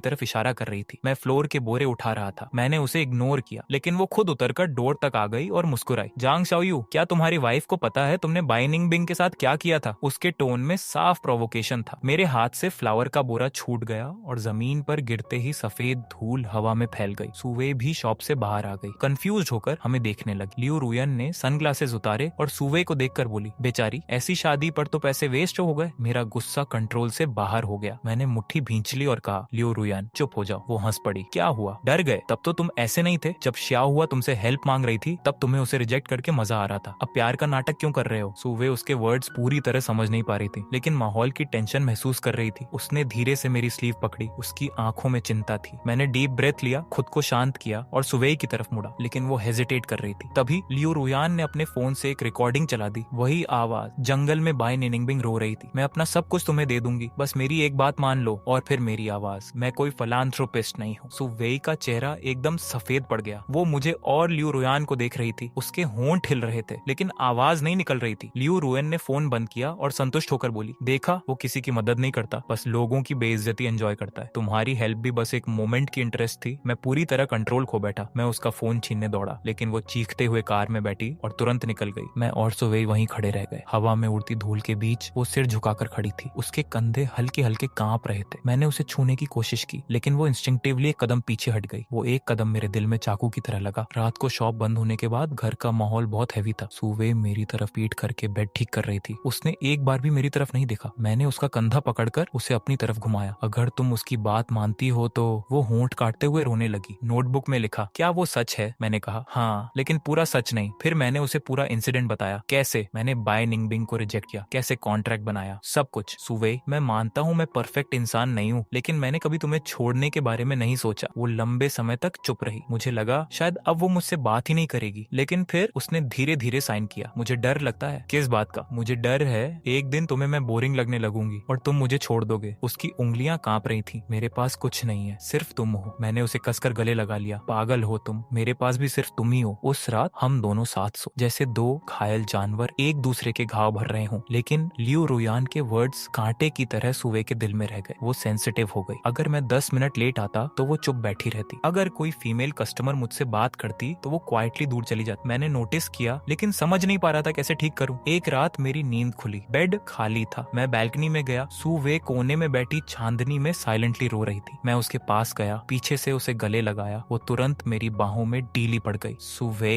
तरफ इशारा कर रही थी। मैं फ्लोर के बोरे उठा रहा था। मैंने उसे इग्नोर किया, लेकिन वो खुद उतरकर डोर तक आ गई और मुस्कुराई। जांग शाओयू, क्या तुम्हारी वाइफ को पता है तुमने बाइनिंग बिंग के साथ क्या किया था? उसके टोन में साफ प्रोवोकेशन था। मेरे हाथ से फ्लावर का बोरा छूट गया और जमीन पर गिरते ही सफेद धूल हवा में फैल गई। सुवे भी शॉप से बाहर आ गई, कंफ्यूज होकर हमें देखने लगी। लियू रुयन ने सनग्लासेस उतारे और सुवे को देखकर बोली, बेचारी, ऐसी शादी पर तो पैसे वेस्ट हो गए। मेरा गुस्सा कंट्रोल से बाहर हो गया। मैंने मुट्ठी भींच ली और कहा, लियू रुयन चुप हो जाओ। वो हंस पड़ी। क्या हुआ, डर गए? तब तो तुम ऐसे नहीं थे। जब श्याओ हुआ तुमसे हेल्प मांग रही थी तब तुम्हें उसे रिजेक्ट करके मजा आ रहा था। अब प्यार का नाटक क्यों कर रहे हो? सुवे उसके वर्ड्स पूरी तरह समझ नहीं पा रही थी, लेकिन माहौल की टेंशन महसूस कर रही थी। उसने धीरे से मेरी स्लीव पकड़ी। उसकी आंखों में चिंता थी। मैंने डीप ब्रेथ लिया, खुद को शांत किया और सुवे की तरफ मुड़ा, लेकिन वो हेजिटेट कर रही थी। तभी लियू रुयान ने अपने फोन से एक रिकॉर्डिंग चला दी। वही आवाज, जंगल में बाय निनिंगबिंग रो रही थी, मैं अपना सब कुछ तुम्हें दे दूंगी, बस मेरी एक बात मान लो। और फिर मेरी आवाज, मैं कोई फिलांथ्रोपिस्ट नहीं हूँ। सुवे का चेहरा एकदम सफेद पड़ गया। वो मुझे और लियू रुयान को देख रही थी। उसके होंठ हिल रहे थे, लेकिन आवाज नहीं निकल रही थी। लियू रुयन ने फोन बंद किया और संतुष्ट होकर बोली, देखा, वो किसी की मदद नहीं करता, बस लोगों की बेइज्जती एंजॉय करता है। तुम्हारी हेल्प भी बस एक मोमेंट की इंटरेस्ट थी। मैं पूरी तरह कंट्रोल खो बैठा। मैं उसका फोन छीनने दौड़ा, लेकिन वो चीखते हुए कार में बैठी और तुरंत निकल गई। मैं और सुवे वहीं खड़े रह गए। हवा में उड़ती धूल के बीच वो सिर झुकाकर खड़ी थी। उसके कंधे हल्के हल्के कांप रहे थे। मैंने उसे छूने की कोशिश की, लेकिन वो इंस्टिंक्टिवली एक कदम पीछे हट गई। वो एक कदम मेरे दिल में चाकू की तरह लगा। रात को शॉप बंद होने के बाद घर का माहौल बहुत हैवी था। सुवे मेरी तरफ पीट करके बेड ठीक कर रही थी। उसने एक बार भी मेरी तरफ नहीं देखा। मैंने उसका कंधा पकड़कर उसे अपनी तरफ घुमाया। अगर तुम उसकी बात मानती हो तो। वो होंठ काटते हुए रोने लगी। नोटबुक में लिखा, क्या वो सच है? मैंने कहा, हाँ, लेकिन पूरा सच नहीं। फिर मैंने उसे पूरा इंसिडेंट बताया। कैसे मैंने बाय निंगबिंग को रिजेक्ट किया, कैसे कॉन्ट्रैक्ट बनाया, सब कुछ। सुवे, मैं मानता हूँ मैं परफेक्ट इंसान नहीं हूँ, लेकिन मैंने कभी तुम्हें छोड़ने के बारे में नहीं सोचा। वो लंबे समय तक चुप रही। मुझे लगा शायद अब वो मुझसे बात ही नहीं करेगी, लेकिन फिर उसने धीरे धीरे साइन किया। मुझे डर लगता है। किस बात का? मुझे डर है एक दिन तुम्हें मैं बोरिंग लगने लगूंगी और तुम मुझे छोड़ दोगे। उसकी उंगलियां कांप रही थी। मेरे पास कुछ नहीं है, सिर्फ तुम हो। मैंने उसे कसकर गले लगा लिया। पागल हो तुम, मेरे पास भी सिर्फ तुम ही हो। उस रात हम दोनों साथ सो, जैसे दो घायल जानवर एक दूसरे के घाव भर रहे हों। लेकिन लियू रुयान के वर्ड्स कांटे की तरह सुवे के दिल में रह गए। वो सेंसिटिव हो गई। अगर मैं 10 मिनट लेट आता तो वो चुप बैठी रहती। अगर कोई फीमेल कस्टमर मुझसे बात करती तो वो क्वाइटली दूर चली जाती। मैंने नोटिस किया, लेकिन समझ नहीं पा रहा था कैसे ठीक करूं। एक रात मेरी नींद खुली, बेड खाली था। मैं बैल्कनी में गया। सुवे कोने में बैठी चांदनी में साइलेंटली रो रही थी। मैं उसके पास गया, पीछे से उसे गले लगाया। वो तुरंत मेरी बाहों में डीली पड़ गई। सुवे,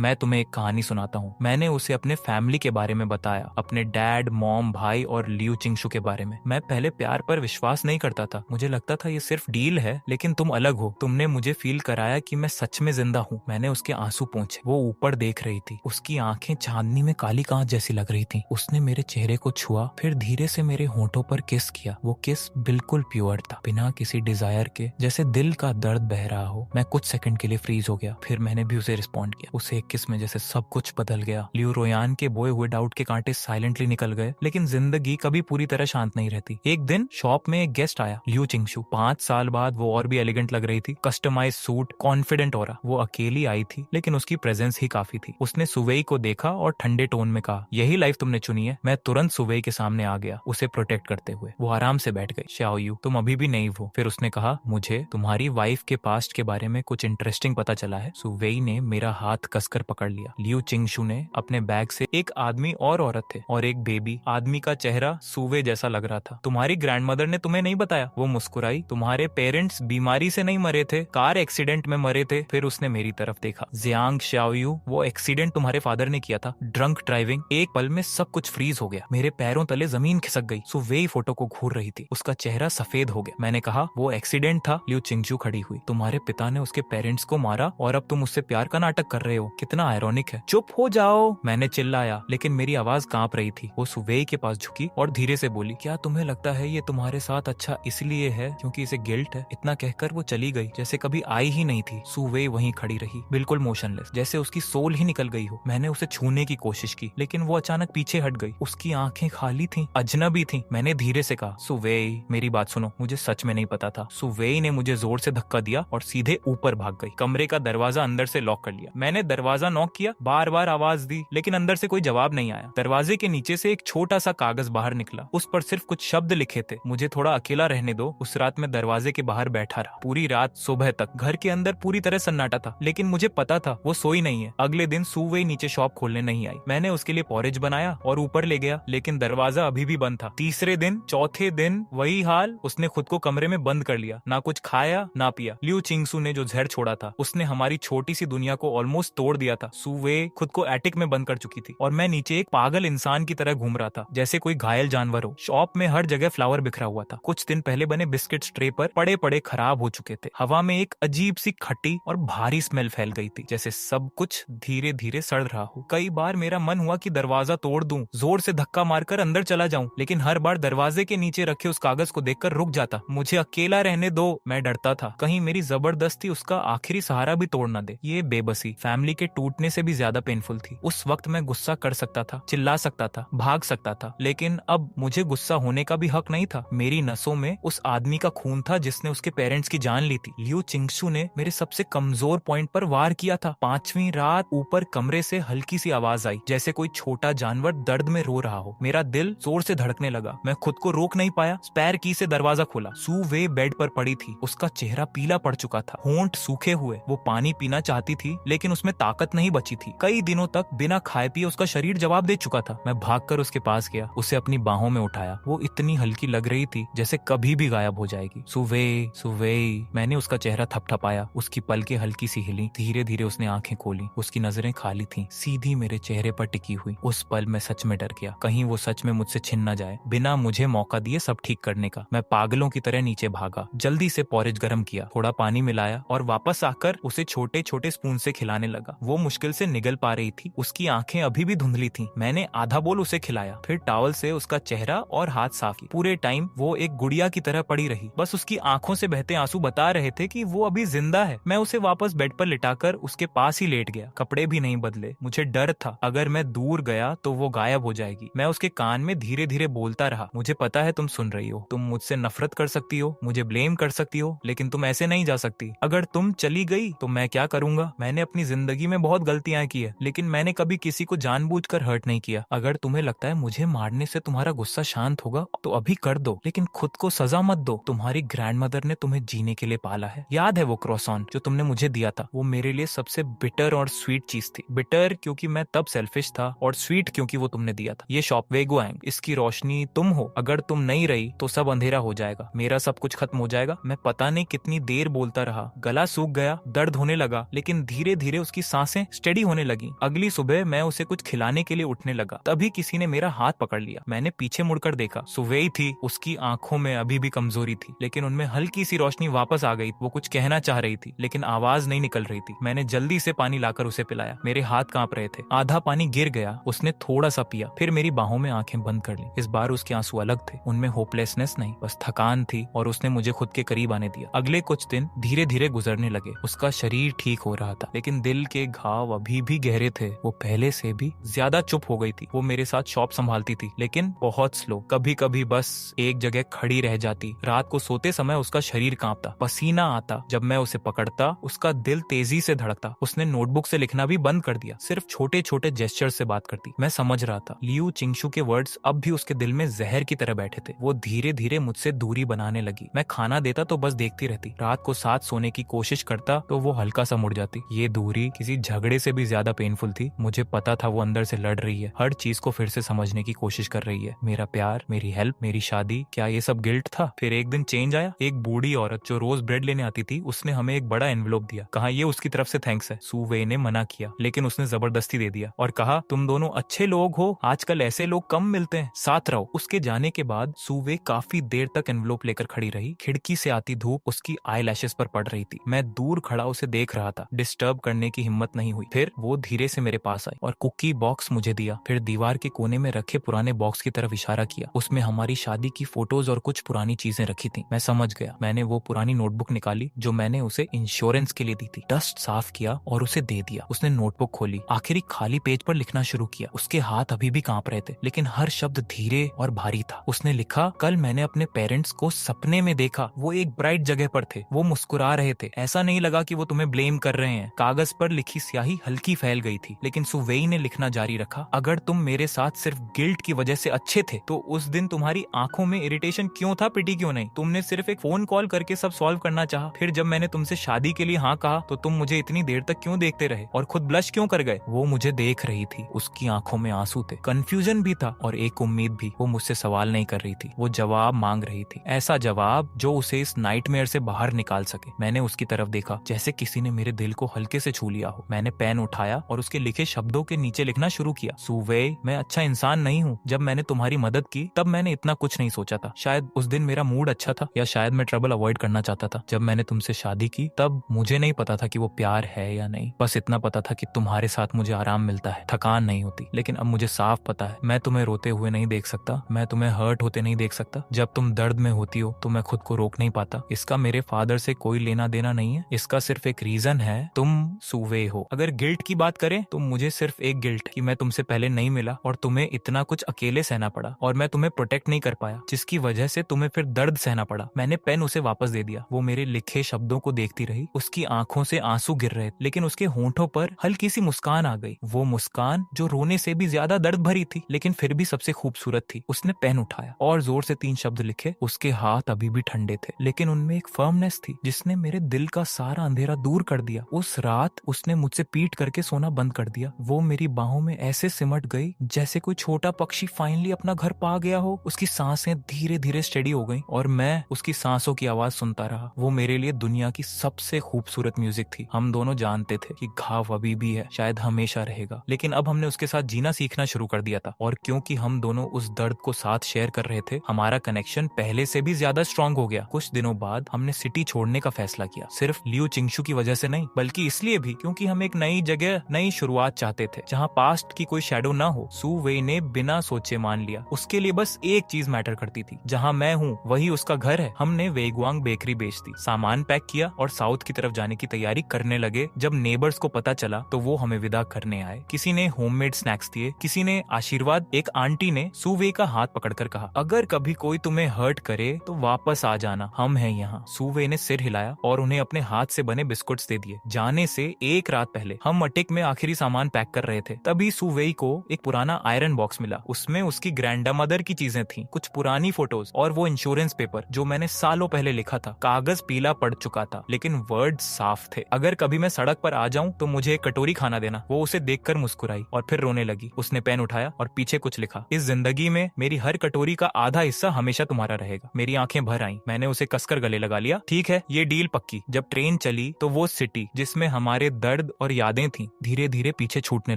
मैं तुम्हें एक कहानी सुनाता हूँ। मैंने उसे अपने फैमिली के बारे में बताया, अपने डैड, मॉम, भाई और लियू चिंगशु के बारे में। मैं पहले प्यार पर विश्वास नहीं करता था। मुझे लगता था ये सिर्फ डील है, लेकिन तुम अलग हो। तुमने मुझे फील कराया कि मैं सच में जिंदा हूँ। मैंने उसके आंसू पोंछे। वो ऊपर देख रही थी। उसकी आंखें चांदनी में काली कांच जैसी लग रही थी। उसने मेरे चेहरे को छुआ, फिर धीरे से मेरे होंठों पर किस किया। वो किस बिल्कुल प्योर था, बिना किसी डिजायर के, जैसे दिल का दर्द बह रहा हो। मैं कुछ सेकंड के लिए फ्रीज हो गया, फिर मैंने भी उसे रिस्पॉन्ड किया। उसे एक किस में जैसे सब कुछ बदल गया। लियू रोयान के बोए हुए डाउट के कांटे साइलेंटली निकल गए, लेकिन जिंदगी कभी पूरी तरह शांत नहीं रहती। एक दिन शॉप में एक गेस्ट आया, लियू चिंगशु। 5 साल बाद वो और भी एलिगेंट लग रही थी। कस्टमाइज सूट, कॉन्फिडेंट हो रहा। वो अकेली आई थी, लेकिन उसकी प्रेजेंस ही काफी थी। उसने सुवेई को देखा और ठंडे टोन में कहा, यही लाइफ तुमने चुनी है। मैं तुरंत सुवेई के सामने आ गया, उसे प्रोटेक्ट करते हुए। वो आराम से बैठ गई। शाओयू, तुम अभी भी नहीं हो। फिर उसने कहा, मुझे तुम्हारी वाइफ के पास्ट के बारे में कुछ इंटरेस्टिंग पता चला है। सुवेई ने मेरा हाथ कसकर पकड़ लिया। लियू चिंगशु ने अपने बैग से एक आदमी और औरत थे और एक बेबी। आदमी का चेहरा सुवे जैसा लग रहा था। तुम्हारी ग्रैंडमदर ने तुम्हें नहीं बताया? वो मुस्कुराई। तुम्हारे पेरेंट्स बीमारी से नहीं मरे थे, कार एक्सीडेंट में मरे थे। फिर उसने मेरी तरफ देखा। जियांग शाओयू, वो एक्सीडेंट तुम्हारे फादर ने किया था, ड्रंक ड्राइविंग। एक पल में सब कुछ फ्रीज हो गया। मेरे पैरों तले जमीन खिसक गई। सुवेई फोटो को घूर रही थी। उसका चेहरा सफेद हो गया। मैंने कहा, वो एक्सीडेंट था। लियू चिंगशु खड़ी हुई। तुम्हारे पिता ने उसके पेरेंट्स को मारा और अब तुम उससे प्यार का नाटक कर रहे हो। कितना आयरॉनिक है। चुप हो जाओ, मैंने चिल्लाया, लेकिन मेरी आवाज कांप रही थी। वो सुवेई के पास झुकी और धीरे से बोली, क्या तुम्हें लगता है ये तुम्हारे साथ अच्छा इसलिए है क्योंकि इसे गिल्ट है? इतना कहकर वो चली गई जैसे कभी आई ही नहीं थी। सुवे वहीं खड़ी रही, बिल्कुल मोशनलेस, जैसे उसकी सोल ही निकल गई हो। मैंने उसे छूने की कोशिश की लेकिन वो अचानक पीछे हट गई। उसकी आंखें खाली थीं, अजनबी थीं। मैंने धीरे से कहा, सुवेई मेरी बात सुनो, मुझे सच में नहीं पता था। सुवेई ने मुझे जोर से धक्का दिया और सीधे ऊपर भाग गई। कमरे का दरवाजा अंदर से लॉक कर लिया। मैंने दरवाजा नॉक किया, बार बार आवाज दी लेकिन अंदर से कोई जवाब नहीं आया। दरवाजे के नीचे से एक छोटा सा कागज बाहर निकला, उस पर सिर्फ कुछ शब्द लिखे थे, मुझे थोड़ा अकेला रहने दो। उस रात मैं दरवाजे के बाहर बैठा रहा, पूरी रात सुबह तक। घर के अंदर पूरी तरह सन्नाटा था लेकिन मुझे पता था वो सोई नहीं है। अगले दिन सुवे नीचे शॉप खोलने नहीं आई। मैंने उसके लिए पॉरेज बनाया और ऊपर ले गया लेकिन दरवाजा अभी भी बंद था। तीसरे दिन, चौथे दिन वही हाल। उसने खुद को कमरे में बंद कर लिया, ना कुछ खाया ना पिया। लियू चिंगसू ने जो जहर छोड़ा था उसने हमारी छोटी सी दुनिया को ऑलमोस्ट तोड़ दिया था। सुवे खुद को एटिक में बंद कर चुकी थी और मैं नीचे एक पागल इंसान की तरह घूम रहा था, जैसे कोई घायल जानवर हो। शॉप में हर जगह फ्लावर बिखरा हुआ था, कुछ दिन पहले बने बिस्किट ट्रे पर पड़े पड़े खराब हो चुके थे। हवा में एक अजीब सी खट्टी और भारी स्मेल फैल गई थी, जैसे सब कुछ धीरे धीरे सड़ रहा हो। कई बार मेरा मन हुआ कि दरवाजा तोड़ दूं, जोर से धक्का मारकर अंदर चला जाऊं, लेकिन हर बार दरवाजे के नीचे रखे उस कागज को देखकर रुक जाता। मुझे अकेला रहने दो, मैं डरता था कहीं मेरी जबरदस्ती उसका आखिरी सहारा भी तोड़ ना दे। ये बेबसी फैमिली के टूटने से भी ज्यादा पेनफुल थी। उस वक्त मैं गुस्सा कर सकता था, चिल्ला सकता था, भाग सकता था, लेकिन अब मुझे गुस्सा होने का भी हक नहीं था। मेरी नसों में उस आदमी का खून था जिसने उसके पेरेंट्स की जान ली थी। लियू चिंगसू ने मेरे सबसे कमजोर पॉइंट पर वार किया था। 5वीं रात ऊपर कमरे से हल्की सी आवाज आई, जैसे कोई छोटा जानवर दर्द में रो रहा हो। मेरा दिल जोर से धड़कने लगा, मैं खुद को रोक नहीं पाया। स्पैर की से दरवाजा खोला। सुवे बेड पर पड़ी थी, उसका चेहरा पीला पड़ चुका था, होंठ सूखे हुए। वो पानी पीना चाहती थी लेकिन उसमें ताकत नहीं बची थी। कई दिनों तक बिना खाए पिए उसका शरीर जवाब दे चुका था। मैं भागकर उसके पास गया, उसे अपनी बाहों में उठाया। वो इतनी हल्की लग रही थी जैसे कभी भी गायब हो जाएगी। सुवे सुवे, मैंने उसका चेहरा थपथपाया। उसकी पलकें हल्की सी हिली। धीरे धीरे उसने आंखें खोली। उसकी नजरें खाली थीं, सीधी मेरे चेहरे पर टिकी हुई। उस पल मैं सच में डर गया, कहीं वो सच में मुझसे छिन न जाए। बिना मुझे मौका दिए सब ठीक करने का मैं पागलों की तरह नीचे भागा। जल्दी से पॉरेज गर्म किया, थोड़ा पानी मिलाया और वापस आकर उसे छोटे छोटे स्पून से खिलाने लगा। वो मुश्किल से निगल पा रही थी, उसकी आंखें अभी भी धुंधली थीं। मैंने आधा बोल उसे खिलाया, फिर टॉवल से उसका चेहरा और हाथ साफ किए। पूरे टाइम वो एक गुड़िया की तरह पड़ी रही, बस उसकी आंखों से बहते आंसू बता रहे थे कि वो अभी जिंदा है। मैं उसे वापस बेड पर लिटाकर उसके पास ही लेट गया, कपड़े भी नहीं बदले। मुझे डर था अगर मैं दूर गया तो वो गायब हो जाएगी। मैं उसके कान में धीरे धीरे बोलता रहा, मुझे पता है तुम सुन रही हो, तुम मुझसे नफरत कर सकती हो, मुझे ब्लेम कर सकती हो, लेकिन तुम ऐसे नहीं जा सकती। अगर तुम चली गई तो मैं क्या करूंगा? मैंने अपनी जिंदगी में बहुत गलतियां की है लेकिन मैंने कभी किसी को जानबूझकर हर्ट नहीं किया। अगर तुम्हें लगता है मुझे मारने से तुम्हारा गुस्सा शांत होगा तो अभी कर दो, लेकिन खुद को सजा मत दो। तुम्हारी ग्रैंडमदर ने तुम्हें जीने के लिए पाला है। याद है वो क्रॉसॉन जो तुमने मुझे दिया था? वो मेरे लिए सबसे बिटर और स्वीट चीज थी। बिटर क्योंकि मैं तब सेल्फिश था और स्वीट क्योंकि वो तुमने दिया था। ये शॉप वेगुआंग, इसकी रोशनी तुम हो। अगर तुम नहीं रही तो सब अंधेरा हो जाएगा, मेरा सब कुछ खत्म हो जाएगा। मैं पता नहीं कितनी देर बोलता रहा, गला सूख गया, दर्द होने लगा, लेकिन धीरे धीरे उसकी सांसें स्टेडी होने लगी। अगली सुबह मैं उसे कुछ खिलाने के लिए उठने लगा, तभी किसी ने मेरा हाथ पकड़ लिया। मैंने पीछे मुड़कर देखा, सुवेई थी। उसकी आंखों में अभी भी कमजोरी थी लेकिन उनमें हल्की सी रोशनी वापस आ गई। वो कुछ कहना चाह रही थी लेकिन आवाज नहीं निकल रही थी। मैंने जल्दी से पानी लाकर उसे पिलाया, मेरे हाथ कांप रहे थे। आधा पानी गिर गया, उसने थोड़ा सा पिया, फिर मेरी बाहों में आंखें बंद कर ली। इस बार उसके आंसू अलग थे, उनमें होपलेसनेस नहीं, बस थकान थी और उसने मुझे खुद के करीब आने दिया। अगले कुछ दिन धीरे धीरे गुजरने लगे। उसका शरीर ठीक हो रहा था लेकिन दिल के घाव अभी भी गहरे थे। वो पहले से भी ज्यादा चुप हो गई थी। वो मेरे साथ शॉप संभालती थी लेकिन बहुत स्लो, कभी कभी बस एक जगह खड़ी रह जाती। रात को सोते समय उसका शरीर कांपता, पसीना आता। जब मैं उसे पकड़ता उसका दिल तेजी से धड़कता। उसने नोटबुक से लिखना भी बंद कर दिया, सिर्फ छोटे छोटे जेस्चर से बात करती। मैं समझ रहा था लियू चिंगसू के वर्ड्स अब भी उसके दिल में जहर की तरह बैठे थे। वो धीरे धीरे मुझसे दूरी बनाने लगी। मैं खाना देता तो बस देखती रहती, रात को साथ सोने की कोशिश करता तो वो हल्का सा मुड़ जाती। ये दूरी किसी झगड़े से भी ज्यादा पेनफुल थी। मुझे पता था वो अंदर से लड़ रही है, हर चीज को फिर से समझने की कोशिश कर रही है। मेरा प्यार, मेरी हेल्प, मेरी शादी, क्या ये सब गिल्ट था? फिर एक दिन चेंज आया। एक बूढ़ी औरत जो रोज ब्रेड लेने आती थी, उसने हमें एक बड़ा एनवेलोप दिया। कहा ये उसकी तरफ से थैंक्स है। सुवे ने मना किया लेकिन उसने जबरदस्ती दे दिया और कहा तुम दोनों अच्छे लोग हो, आजकल ऐसे लोग कम मिलते हैं, साथ रहो। उसके जाने के बाद सुवे काफी देर तक एनवेलोप लेकर खड़ी रही। खिड़की से आती धूप उसकी आई लैशेस पर पड़ रही थी। मैं दूर खड़ा उसे देख रहा था, डिस्टर्ब करने की हिम्मत नहीं हुई। फिर वो धीरे से मेरे पास आई और कुकी बॉक्स मुझे दिया। फिर दीवार के कोने में रखे पुराने बॉक्स की तरफ इशारा किया। उसमें हमारी शादी की फोटोज और कुछ पुरानी चीजें रखी थी। मैं समझ गया। मैंने वो पुरानी नोटबुक निकाली जो मैंने उसे इंश्योरेंस के लिए दी थी, डस्ट साफ किया और उसे दे दिया। उसने नोटबुक खोली, आखिरी खाली पेज पर लिखना शुरू किया। उसके हाथ अभी भी कांप रहे थे, लेकिन हर शब्द धीरे और भारी था। उसने लिखा, कल मैंने अपने पेरेंट्स को सपने में देखा। वो एक ब्राइट जगह पर थे, वो मुस्कुरा रहे थे। ऐसा नहीं लगा कि वो तुम्हें ब्लेम कर रहे हैं। कागज पर लिखी स्याही हल्की फैल गई थी, लेकिन सुवेई ने लिखना जारी रखा, अगर तुम मेरे साथ सिर्फ गिल्ट की वजह से अच्छे थे तो उस दिन तुम्हारी आंखों में इरिटेशन क्यों था, पिटी क्यों नहीं? तुमने सिर्फ एक फोन कॉल करके सब सॉल्व करना चाहा। फिर जब मैंने तुमसे शादी के लिए हाँ कहा तो तुम मुझे इतनी देर तक क्यों देखते रहे और खुद ब्लश क्यों कर गए? वो मुझे देख रही थी, उसकी आंखों में आंसू थे, कंफ्यूजन भी था और एक उम्मीद भी। वो मुझसे सवाल नहीं कर रही थी, वो जवाब मांग रही थी, ऐसा जवाब जो उसे इस नाइटमेयर से बाहर निकाल सके। मैंने उसकी तरफ देखा जैसे किसी ने मेरे दिल को हल्के से छू लिया हो। मैंने पेन उठाया और उसके लिखे शब्दों के नीचे लिखना शुरू किया। सुवेई, मैं अच्छा इंसान नहीं हूँ। जब मैंने तुम्हारी मदद की तब मैंने इतना कुछ नहीं सोचा था। शायद उस दिन मेरा मूड अच्छा था या शायद मैं ट्रबल अवॉइड करना चाहता था। जब मैंने तुमसे शादी की तब मुझे नहीं पता था कि वो प्यार है या नहीं। बस इतना पता था कि तुम्हारे साथ मुझे आराम मिलता है, थकान नहीं होती। लेकिन अब मुझे साफ पता है, मैं तुम्हें रोते हुए नहीं देख सकता, मैं तुम्हें हर्ट होते नहीं देख सकता। जब तुम दर्द में होती हो तो मैं खुद को रोक नहीं पाता। इसका मेरे फादर से कोई लेना देना नहीं है। इसका सिर्फ एक रीजन है, तुम सुवेई हो। अगर गिल्ट की बात करें तो मुझे सिर्फ एक गिल्ट कि मैं तुमसे पहले नहीं मिला और तुम्हें इतना कुछ अकेले सहना पड़ा और मैं तुम्हें प्रोटेक्ट नहीं कर पाया, जिसकी वजह से तुम्हें फिर दर्द सहना पड़ा। मैंने पेन उसे वापस दे दिया। वो मेरे लिखे शब्दों को देखती रही। उसकी आंखों से आंसू गिर रहे, लेकिन उसके होंठों पर हल्की सी मुस्कान आ गई। वो मुस्कान जो रोने से भी ज्यादा दर्द भरी थी, लेकिन फिर भी सबसे खूबसूरत थी। उसने पेन उठाया और जोर से 3 शब्द लिखे। उसके हाथ अभी भी ठंडे थे, लेकिन उनमें एक फर्मनेस थी जिसने मेरे दिल का सारा अंधेरा दूर कर दिया। उस रात उसने मुझसे पीट करके सोना बंद कर दिया। वो मेरी बाहों में ऐसे सिमट गई जैसे कोई छोटा पक्षी फाइनली अपना घर पा गया हो। उसकी सांसें धीरे धीरे स्टेडी हो गई और मैं उसकी सांसों की आवाज सुनता रहा। वो मेरे लिए दुनिया की सबसे खूबसूरत म्यूजिक थी। हम दोनों जानते थे कि घाव अभी भी है, शायद हमेशा रहेगा, लेकिन अब हमने उसके साथ जीना सीखना शुरू कर दिया था। और क्योंकि हम दोनों उस दर्द को साथ शेयर कर रहे थे, हमारा कनेक्शन पहले से भी ज्यादा स्ट्रांग हो गया। कुछ दिनों बाद हमने सिटी छोड़ने का फैसला किया, सिर्फ लियू चिंगशु की वजह से नहीं, बल्कि इसलिए भी क्योंकि हम एक नई जगह, नई शुरुआत चाहते थे जहाँ पास्ट की कोई शैडो ना हो। सुवेई ने बिना सोचे मान लिया। उसके लिए बस एक चीज मैटर करती थी, जहाँ मैं हूँ वही उसका घर है। हमने वेगवांग बेकरी बेच दी, सामान पैक किया और साउथ की तरफ जाने की तैयारी करने लगे। जब नेबर्स को पता चला तो वो हमें विदा करने आए। किसी ने होममेड स्नैक्स दिए, किसी ने आशीर्वाद। एक आंटी ने सुवेई का हाथ पकड़कर कहा, अगर कभी कोई तुम्हें हर्ट करे तो वापस आ जाना, हम हैं यहाँ। सुवेई ने सिर हिलाया और उन्हें अपने हाथ से बने बिस्कुट्स दे दिए। जाने से एक रात पहले हम अटिक में आखिरी सामान पैक कर रहे थे, तभी सुवेई को एक पुराना आयरन बॉक्स मिला। उसमें उसकी ग्रैंडमदर की चीजें थी, कुछ पुरानी फोटोज और वो इंश्योरेंस पेपर जो मैंने सालों पहले लिखा था। कागज पीला पड़ चुका था, लेकिन वर्ड साफ थे। अगर कभी मैं सड़क पर आ जाऊं तो मुझे एक कटोरी खाना देना। वो उसे देखकर मुस्कुराई और फिर रोने लगी। उसने पेन उठाया और पीछे कुछ लिखा, इस जिंदगी में मेरी हर कटोरी का आधा हिस्सा हमेशा तुम्हारा रहेगा। मेरी आंखें भर आईं। मैंने उसे कसकर गले लगा लिया। ठीक है, ये डील पक्की। जब ट्रेन चली तो वो सिटी जिसमें हमारे दर्द और यादें थी धीरे धीरे पीछे छूटने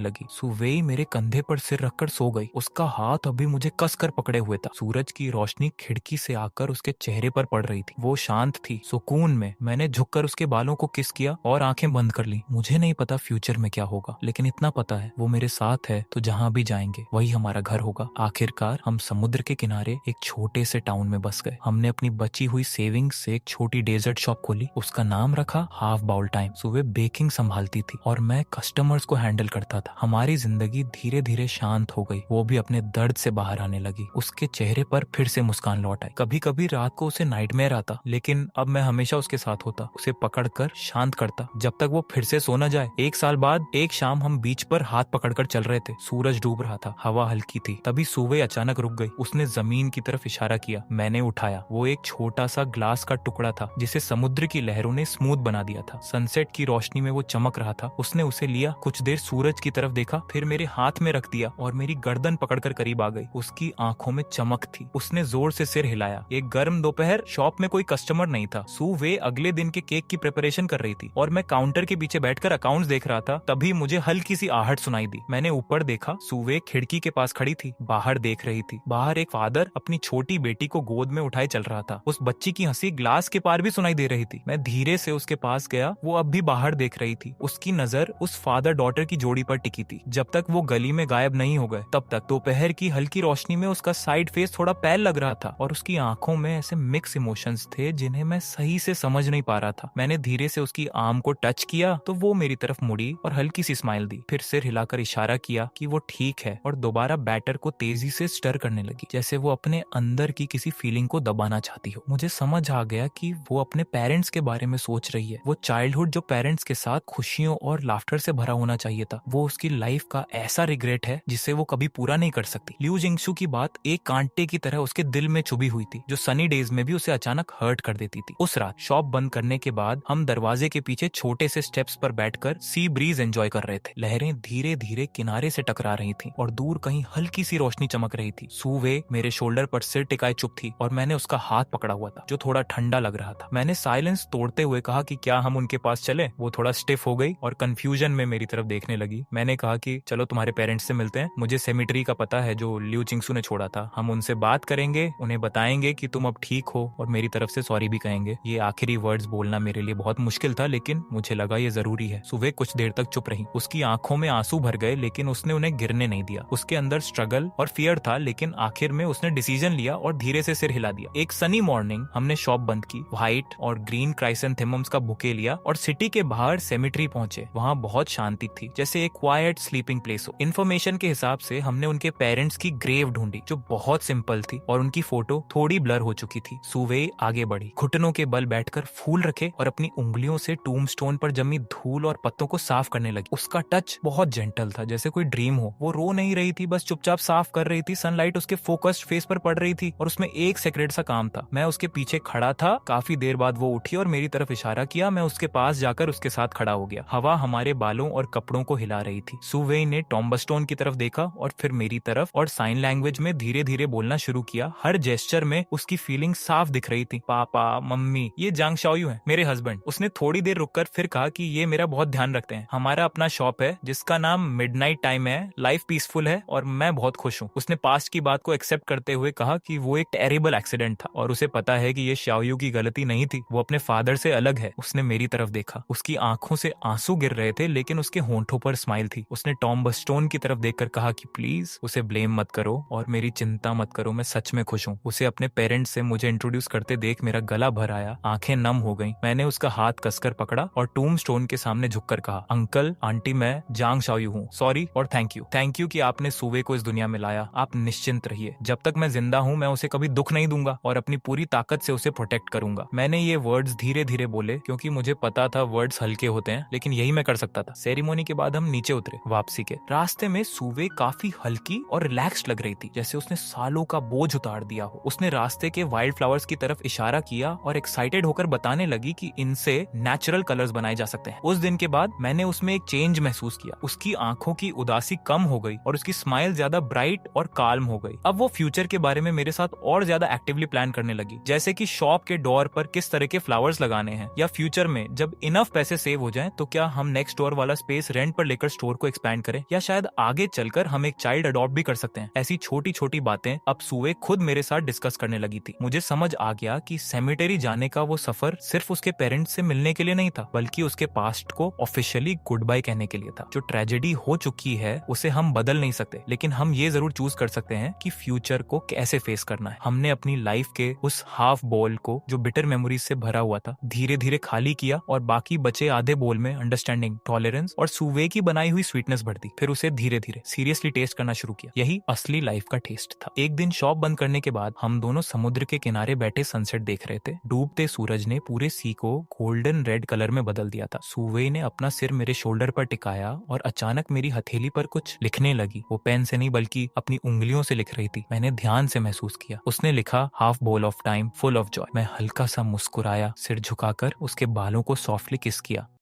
लगी। सुवेई मेरे कंधे पर सिर रखकर सो गई। उसका हाथ अभी मुझे कसकर पकड़े हुए था। सूरज की रोशनी खिड़की से आकर उसके चेहरे पर पड़ रही थी। वो शांत थी, सुकून में। मैंने झुककर उसके बालों को किस किया और आंखें बंद कर ली। मुझे नहीं पता फ्यूचर में क्या होगा, लेकिन इतना पता है वो मेरे साथ है तो जहाँ भी जाएंगे वही हमारा घर होगा। आखिरकार हम समुद्र के किनारे एक छोटे से टाउन में बस गए। हमने अपनी बची हुई सेविंग्स से एक छोटी डेजर्ट शॉप खोली। उसका नाम रखा हाफ बाउल टाइम। सुबह बेकिंग संभालती थी और मैं कस्टमर्स को हैंडल करता था। हमारी जिंदगी धीरे धीरे शांत हो गई। वो भी अपने दर्द से बाहर आने लगी। उसके चेहरे पर फिर से मुस्कान लौट आई। कभी कभी रात को उसे नाइटमेयर आता, लेकिन अब मैं हमेशा उसके साथ होता, उसे पकड़कर शांत करता जब तक वो फिर से सो न जाए। 1 साल बाद एक शाम हम बीच पर हाथ पकड़कर चल रहे थे। सूरज डूब रहा था, हवा हल्की थी। तभी सुवेई अचानक रुक गई। उसने जमीन की तरफ इशारा किया। मैंने उठाया। वो एक छोटा सा ग्लास का टुकड़ा था जिसे समुद्र की लहरों ने स्मूथ बना दिया था। सनसेट की रोशनी में वो चमक रहा था। उसने उसे लिया, कुछ देर सूरज की तरफ देखा, फिर मेरे हाथ में रख दिया और मेरी गर्दन पकड़कर करीब आ गई। उसकी आंखों में चमक थी। उसने जोर से सिर हिलाया। एक गर्म दोपहर, शॉप में कोई कस्टमर नहीं था। सुवेई अगले दिन के केक की प्रिपरेशन कर रही थी और मैं काउंटर के पीछे बैठकर अकाउंट्स देख रहा था। तभी मुझे हल्की सी आहट सुनाई दी। मैंने ऊपर देखा। सुवेई खिड़की के पास खड़ी थी, बाहर देख रही थी। बाहर एक फादर अपनी छोटी बेटी को गोद में उठाए चल रहा था। उस बच्ची की हंसी ग्लास के पार भी सुनाई दे रही थी। मैं धीरे से उसके पास गया। वो अब भी बाहर देख रही थी। उसकी नजर उस फादर डॉटर की जोड़ी पर टिकी थी। जब तक वो गली में गायब नहीं हो गए तब तक दोपहर की हल्की रोशनी में उसका साइड फेस थोड़ा पैल लग रहा था और उसकी आंखों में ऐसे मिक्स इमोशंस थे जिन्हें मैं सही से समझ नहीं पा रहा था। मैंने धीरे से उसकी आर्म को टच किया तो वो मेरी तरफ मुड़ी और हल्की सी स्माइल दी, फिर सिर हिलाकर इशारा किया कि वो ठीक है और दोबारा बैटर को तेजी से स्टर करने लगी, जैसे वो अपने अंदर की किसी फीलिंग को दबाना चाहती हो। मुझे समझ आ गया कि वो अपने पेरेंट्स के बारे में सोच रही है, वो चाइल्डहुड जो पेरेंट्स के साथ खुशियों और लाफ्टर से भरा होना चाहिए था, वो उसकी लाइफ का ऐसा रिग्रेट है जिसे वो कभी पूरा नहीं कर सकती। लिू जिंगशु की बात एक कांटे की तरह उसके दिल में चुभी हुई थी, जो सनी डेज में भी उसे अचानक हर्ट कर देती थी। उस रात शॉप बंद करने के बाद हम दरवाजे के पीछे छोटे से स्टेप्स पर बैठकर सी ब्रीज एंजॉय कर रहे थे। लहरें धीरे धीरे किनारे से टकरा रही थी और दूर कहीं हल्की सी रोशनी चमक रही थी। सुवे मेरे शोल्डर पर सिर टिकाए चुप थी और मैंने उसका हाथ पकड़ा हुआ था, जो थोड़ा ठंडा लग रहा था। मैंने साइलेंस तोड़ते हुए कहा कि क्या हम उनके पास चले। वो थोड़ा स्टिफ हो गई और कंफ्यूजन में मेरी तरफ देखने लगी। मैंने कहा कि चलो तुम्हारे पेरेंट्स से मिलते हैं, मुझे सेमेट्री का पता है जो लिू चिंगसू ने छोड़ा था, हम उनसे बात करेंगे, उन्हें बताएंगे कि तुम अब ठीक हो और मेरी तरफ से सॉरी भी कहेंगे। ये आखिरी वर्ड्स बोलना मेरे लिए बहुत मुश्किल था, लेकिन मुझे लगा ये जरूरी है। सुबह कुछ देर तक चुप रही, उसकी आंखों में आंसू भर गए, लेकिन उसने उन्हें गिरने नहीं दिया। उसके अंदर स्ट्रगल और फियर था, लेकिन आखिर में उसने डिसीजन लिया और धीरे से सिर हिला दिया। एक सनी मॉर्निंग हमने शॉप बंद की, व्हाइट और ग्रीन क्राइसेंथेमम्स का बुके लिया और सिटी के बाहर सेमेट्री पहुंचे। वहां बहुत शांति थी, जैसे एक क्वाइट स्लीपिंग प्लेस हो। इन्फॉर्मेशन के हिसाब से हमने उनके पेरेंट्स की ग्रेव ढूंढी, जो बहुत सिंपल थी और उनकी फोटो थोड़ी ब्लर हो चुकी थी। सुवे आगे बढ़ी, घुटनों के बल बैठकर फूल रखे और अपनी उंगलियों से टूमस्टोन पर जमी धूल और पत्तों को साफ करने लगी। उसका टच बहुत जेंटल था, जैसे कोई ड्रीम हो। वो रो नहीं रही थी, बस चुपचाप साफ कर रही थी। सनलाइट उसके फोकस्ड फेस पर पड़ रही थी और उसमें एक सेक्रेट सा काम था। मैं उसके पीछे खड़ा था। काफी देर बाद वो उठी और मेरी तरफ इशारा किया। मैं उसके पास जाकर उसके साथ खड़ा हो गया। हवा हमारे बालों और कपड़ों को हिला रही थी। सुवे ने टॉम्बस्टोन की तरफ देखा और फिर मेरी तरफ और साइन लैंग्वेज में धीरे धीरे बोलना शुरू किया। हर जेस्चर में उसकी फीलिंग साफ दिख रही थी। पापा, मम्मी, ये जांग शाओयू है, मेरे हस्बैंड। उसने थोड़ी देर रुककर फिर कहा कि ये मेरा बहुत ध्यान रखते हैं। हमारा अपना शॉप है जिसका नाम मिडनाइट टाइम है। लाइफ पीसफुल है और मैं बहुत खुश हूँ। उसने पास्ट की बात को एक्सेप्ट करते हुए कहा कि वो एक टेरिबल एक्सीडेंट था और उसे पता है कि ये शाओयू की गलती नहीं थी, वो अपने फादर से अलग है। उसने मेरी तरफ देखा, उसकी आंखों से आंसू गिर रहे थे, लेकिन उसके होंठों पर स्माइल थी। उसने टॉम्बस्टोन की तरफ देखकर कहा कि प्लीज उसे ब्लेम मत करो और मेरी चिंता मत करो, मैं सच में खुश हूँ। उसे अपने पेरेंट्स से मुझे इंट्रोड्यूस करते देख मेरा गला भर आया, आंखें नम हो गईं। मैंने उसका हाथ कसकर पकड़ा और टूम्बस्टोन के सामने झुककर कहा, अंकल आंटी, मैं जांग शाओयू हूँ। सॉरी और थैंक यू कि आपने सुवे को इस दुनिया में लाया। आप निश्चिंत रहिए, जब तक मैं जिंदा हूँ मैं उसे कभी दुख नहीं दूंगा और अपनी पूरी ताकत से उसे प्रोटेक्ट करूंगा। मैंने ये वर्ड्स धीरे धीरे बोले क्योंकि मुझे पता था वर्ड्स हल्के होते हैं, लेकिन यही मैं कर सकता था। सेरेमनी के बाद हम नीचे उतरे। वापसी के रास्ते में सुवे काफी हल्की और रिलैक्स्ड लग रही थी, जैसे उसने सालों का बोझ उतार दिया हो। उसने रास्ते के वाइल्ड फ्लावर्स की तरफ इशारा किया और एक्साइटेड होकर बताने लगी कि इनसे नेचुरल कलर्स बनाए जा सकते हैं। उस दिन के बाद मैंने उसमें एक चेंज महसूस किया। उसकी आंखों की उदासी कम हो गई और उसकी स्माइल ज्यादा ब्राइट और काल्म हो गई। अब वो फ्यूचर के बारे में मेरे साथ और ज्यादा एक्टिवली प्लान करने लगी, जैसे कि शॉप के डोर पर किस तरह के फ्लावर्स लगाने हैं, या फ्यूचर में जब इनफ पैसे सेव हो जाएं तो क्या हम नेक्स्ट डोर वाला स्पेस रेंट पर लेकर स्टोर को एक्सपैंड करें, या शायद आगे चलकर हम एक चाइल्ड अडॉप्ट भी कर सकते हैं। ऐसी छोटी छोटी बातें अब सुवे खुद मेरे साथ डिस्कस करने लगी थी। मुझे समझ आ गया कि सेमेटेरी जाने का वो सफर सिर्फ उसके पेरेंट्स से मिलने के लिए नहीं था, बल्कि उसके पास्ट को ऑफिशियली गुड बाय कहने के लिए था। जो ट्रेजेडी हो चुकी है उसे हम बदल नहीं सकते, लेकिन हम ये जरूर चूज कर सकते हैं कि फ्यूचर को कैसे फेस करना है। हमने अपनी लाइफ के उस हाफ बोल को, जो बिटर मेमोरीज से भरा हुआ था, धीरे धीरे खाली किया और बाकी बचे आधे बोल में अंडरस्टैंडिंग, टॉलरेंस और सुवे की बनाई हुई स्वीटनेस भर दी। फिर उसे धीरे धीरे सीरियसली टेस्ट करना शुरू किया। यही असली लाइफ का टेस्ट था। एक दिन शॉप बंद करने के बाद हम दोनों समुद्र के किनारे बैठे सनसेट देख रहे थे। डूबते सूरज ने पूरे सी को गोल्डन रेड कलर में बदल दिया था। सुवे ने अपना सिर मेरे शोल्डर पर टिकाया और अचानक मेरी हथेली पर कुछ लिखने लगी। वो पेन से नहीं बल्कि अपनी उंगलियों से लिख रही थी। मैंने ध्यान से महसूस किया। उसने लिखा, half bowl of time full of Joy. मैं हल्का सा मुस्कुराया, सिर झुकाकर उसके बालों को सॉफ्टली किस किया।